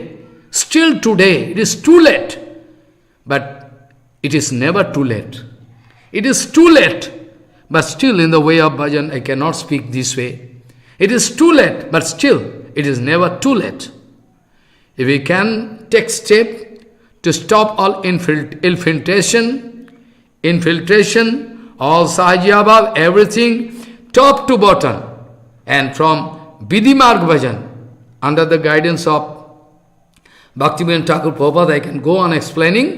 it is too late. But it is never too late. It is too late. But still in the way of bhajan, I cannot speak this way. It is too late, but still it is never too late. If we can take step to stop all infiltration, all Sahajyabhav, everything, top to bottom, and from Vidhimarg Bhajan, under the guidance of Bhaktivinoda Thakur Prabhupada, I can go on explaining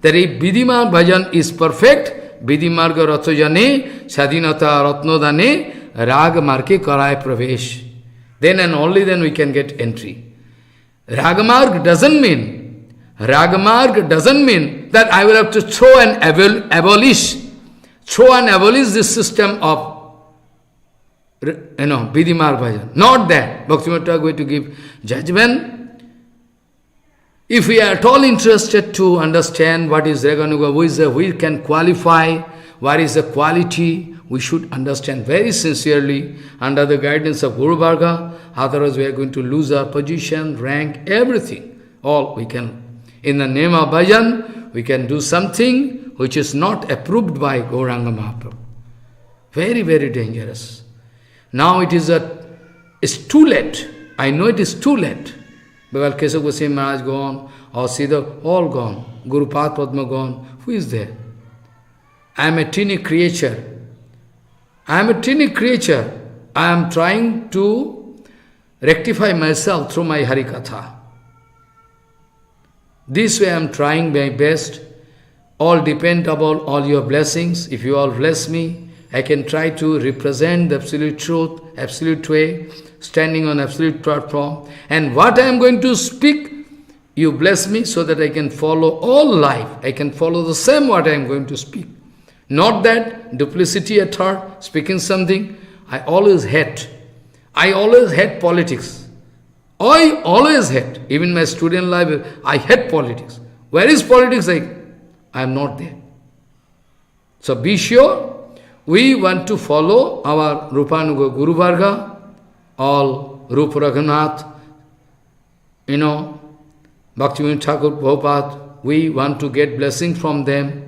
that if Vidhimarg Bhajan is perfect, Vidhimarga Rathojane, Sadhinata Ratnodane, Rag Marke Karai Pravesh. Then and only then we can get entry. Ragamarg doesn't mean that I will have to throw and abolish this system of Vidhimarg Bhajan. Not that. Bhaktivinoda Thakur is going to give judgment. If we are at all interested to understand what is Raganuga, we can qualify, what is the quality, we should understand very sincerely under the guidance of Guru Varga, otherwise we are going to lose our position, rank, everything. All we can, in the name of bhajan, we can do something which is not approved by Gauranga Mahaprabhu. Very, very dangerous. Now it's too late. I know it is too late. Bhagal Keshav Goswami Maharaj gone, or Siddha, all gone. Guru Pad Padma gone. Who is there? I am a teeny creature. I am trying to rectify myself through my Harikatha. This way I am trying my best. All depend upon all your blessings. If you all bless me, I can try to represent the absolute truth, absolute way, standing on absolute platform. And what I am going to speak, you bless me so that I can follow all life. I can follow the same what I am going to speak. Not that duplicity at heart, speaking something. I always hate politics. I always hate. Even my student life, I hate politics. Where is politics? I am not there. So be sure, we want to follow our Rupanuga Guru Varga, all Rupa Raghunath, Bhaktivinoda Thakur Prabhupada, we want to get blessing from them.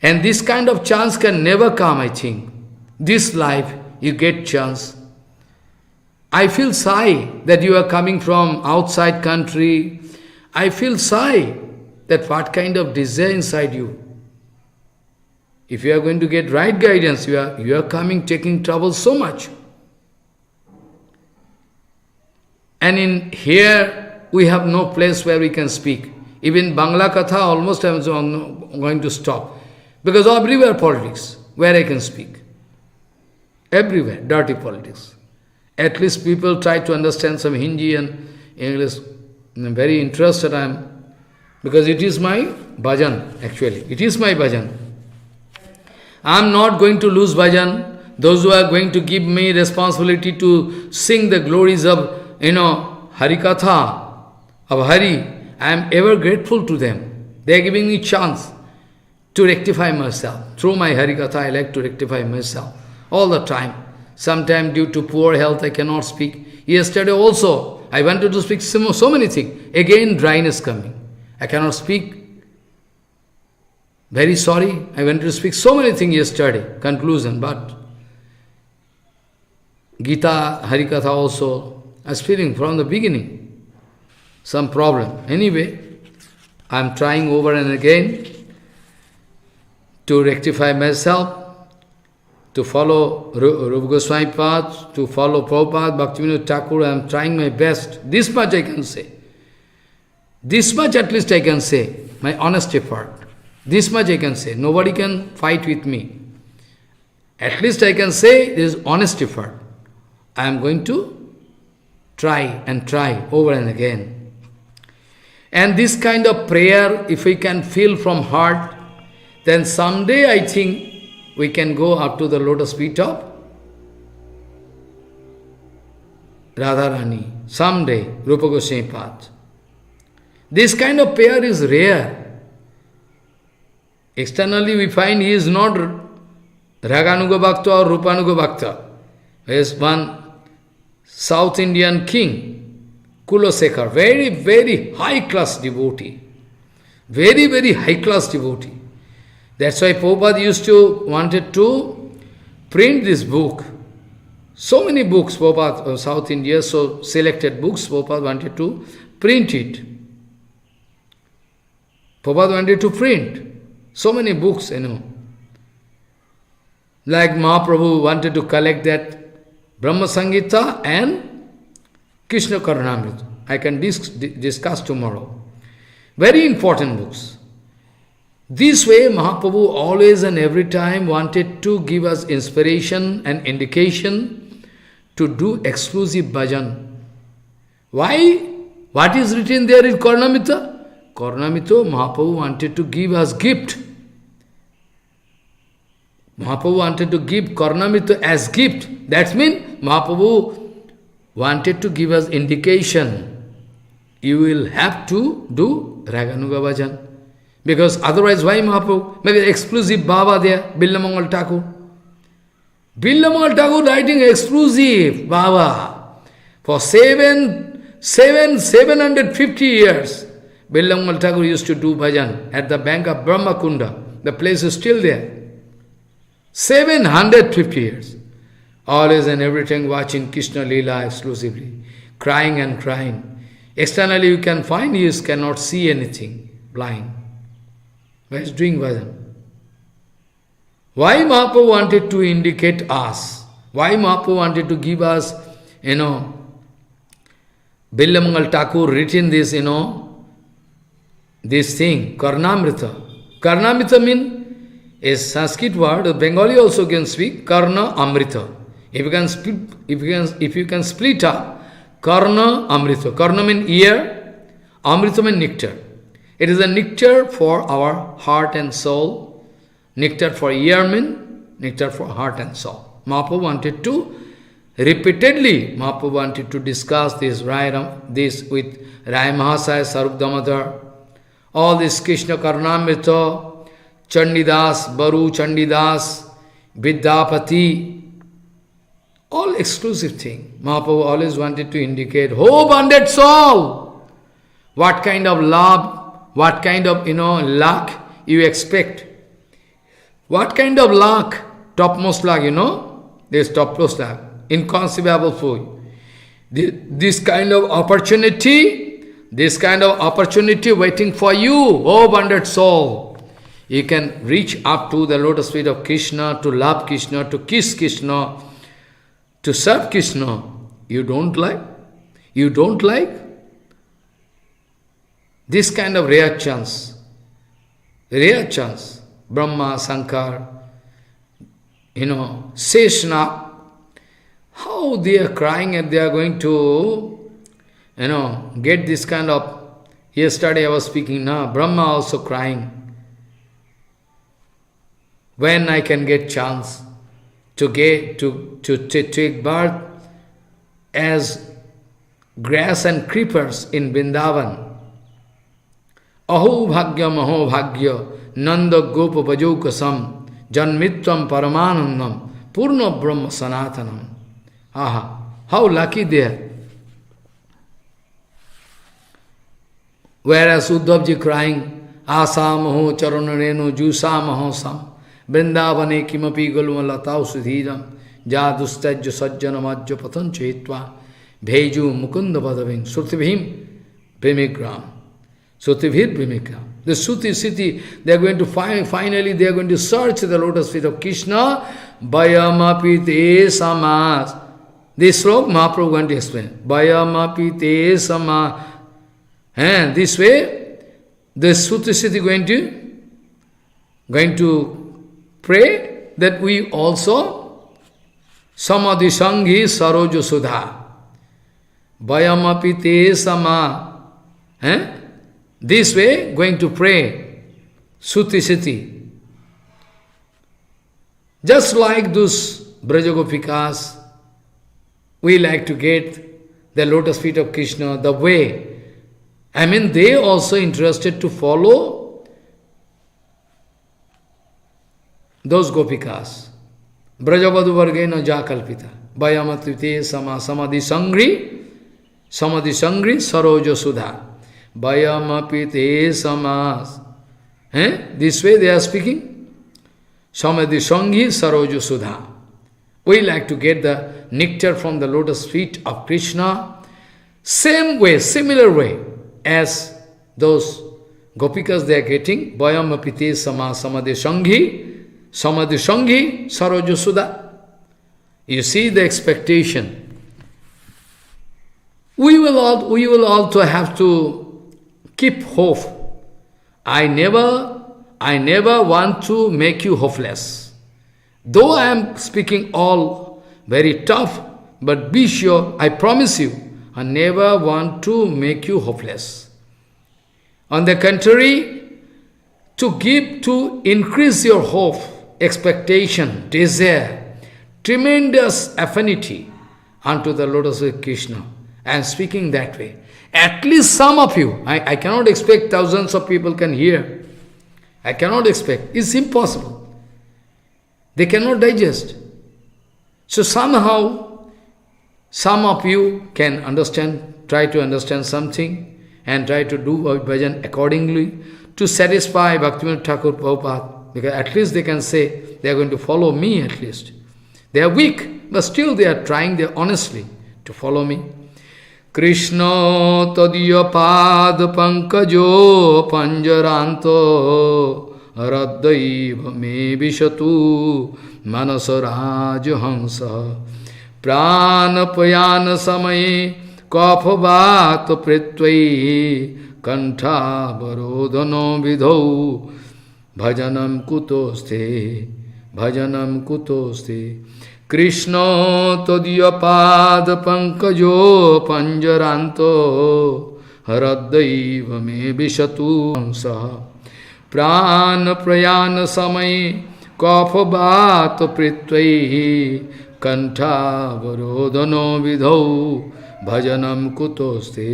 And this kind of chance can never come, I think. This life, you get chance. I feel shy that you are coming from outside country. I feel shy that what kind of desire inside you. If you are going to get right guidance, you are coming, taking trouble so much. And in here, we have no place where we can speak. Even Bangla Katha, almost I am going to stop. Because everywhere politics, where I can speak. Everywhere, dirty politics. At least people try to understand some Hindi and English. I'm very interested I am. Because it is my bhajan, actually. It is my bhajan. I am not going to lose bhajan. Those who are going to give me responsibility to sing the glories of, Harikatha, of Hari, I am ever grateful to them. They are giving me chance to rectify myself. Through my Harikatha, I like to rectify myself all the time. Sometimes due to poor health, I cannot speak. Yesterday also, I wanted to speak so many things. Again, dryness coming. I cannot speak. Very sorry. I wanted to speak so many things yesterday. Conclusion, but Gita, Harikatha also, I was feeling from the beginning some problem. Anyway, I am trying over and again to rectify myself, to follow Rupa Goswami path, to follow Prabhupada, Bhaktivinoda Thakur. I am trying my best. This much I can say. This much at least I can say, my honest effort. This much I can say. Nobody can fight with me. At least I can say this is honest effort. I am going to try and try over and again. And this kind of prayer, if we can feel from heart, then someday I think we can go up to the lotus feet of Radharani. Someday, Rupa Goswami path. This kind of prayer is rare. Externally we find he is not Raganuga Bhakta or Rupanuga Bhakta. There is one South Indian king, Kulosekar, very, very high-class devotee. Very, very high-class devotee. That's why Prabhupada wanted to print this book. So many books, Prabhupada of South India, so selected books, Prabhupada wanted to print it. Prabhupada wanted to print so many books, Like Mahaprabhu wanted to collect that Brahma Sangita and Krishna Karnamrita. I can discuss tomorrow. Very important books. This way Mahaprabhu always and every time wanted to give us inspiration and indication to do exclusive bhajan. Why? What is written there in Karnamrita? Karnamrita, Mahaprabhu wanted to give us gift. Mahaprabhu wanted to give Karnamrita as gift. That means Mahaprabhu wanted to give us indication. You will have to do Raganuga Bhajan. Because otherwise, why Mahaprabhu? Maybe exclusive Baba there, Billamangal Thakur. Billamangal Thakur writing exclusive Baba. For 750 years, Billamangal Thakur used to do bhajan at the bank of Brahmakunda. The place is still there. 750 years. Always and everything watching Krishna Lila exclusively. Crying and crying. Externally you can find he cannot see anything. Blind. But he is doing bhajan. Why Mahaprabhu wanted to indicate us? Why Mahaprabhu wanted to give us, Billamangal Thakur written this, this thing, Karnamrita. Karnamrita means is Sanskrit word, Bengali also can speak, Karna Amrita. If you can split up, Karna Amrita. Karna means ear, Amrita means nectar. It is a nectar for our heart and soul. Nectar for ear means nectar for heart and soul. Mahaprabhu wanted to, repeatedly, Mahaprabhu wanted to discuss this with Rai Mahasaya, Sarup Damodar, all this Krishna Karnamrita, Chandidas, Baru Chandidas, Vidyapati, all exclusive thing. Mahaprabhu always wanted to indicate, oh bonded soul, what kind of love, what kind of, luck you expect. What kind of luck, topmost luck, this topmost luck, inconceivable food. This kind of opportunity waiting for you, oh bonded soul. You can reach up to the lotus feet of Krishna, to love Krishna, to kiss Krishna, to serve Krishna. You don't like? You don't like? This kind of rare chance. Brahma, Sankar, Seshna, how they are crying and they are going to, get this kind of, yesterday I was speaking now, Brahma also crying. When I can get chance to take birth as grass and creepers in Vrindavan. Aho bhagya, Nanda Gopa Bhajokasam, Janmitvam Paramanandam, Purna Brahma Sanatanam. Aha, how lucky they are. Whereas Uddhavji crying, Asamaho Charanareno Jusamaho Sam, Vrindavane Kimapi Galuma Latau Sudhiram, Jadustajya Sajjana Majja Patancha Hitva, Bheju Mukunda Padavim Sutivim Primigram. Sutivir Primigram. The Suti city, they are going to finally they are going to search the lotus feet of Krishna. Bayamapite samas. This slok Mahaprabhu is going to explain. Bayamapite sama. And this way, the Suti city going to pray that we also Samadhi Sanghi Sarojo Sudha. Bayamapite sama. This way, going to pray Suti city. Just like those Brajagopikas, we like to get the lotus feet of Krishna, the way. I mean, they also interested to follow those Gopikas. Brajavadu Vargena Jakalpita. Bayamatite sama samadhi sangri sarojo sudha. Bayamapite samas. This way they are speaking. Samadhi sanghi sarojo sudha. We like to get the nectar from the lotus feet of Krishna. Same way, similar way as those Gopikas they are getting. Bayamapite samas samadhi sanghi sarojo sudha. You see the expectation. We will also have to keep hope. I never want to make you hopeless. Though I am speaking all very tough, but be sure, I promise you, I never want to make you hopeless. On the contrary, to increase your hope, expectation, desire, tremendous affinity unto the lotus of Krishna. I am speaking that way. At least some of you, I cannot expect thousands of people can hear. I cannot expect. It's impossible. They cannot digest. So somehow, some of you can understand, try to understand something, and try to do bhajan accordingly to satisfy Bhaktivinoda Thakur Prabhupada. Because at least they can say, they are going to follow me at least. They are weak, but still they are trying there honestly to follow me. Krishna tadiya pad pankajo panjaranto raddaiva me vishatu manasaraj hamsa pranapayana samaye kaphavat pritvai kantha barodhano vidhau bhajanam kutoste Krishna tadiya pad pankajo panjaranto haraddaiva me vishatu hamsa prana prayana samay kaphavat pritvai kantha varodhano vidhau bhajanam kutoste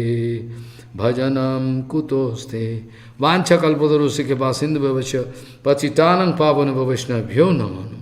vancha kalpatarusi ke pasindu bhavasya patitanang pavana bhavashnabhyo namano.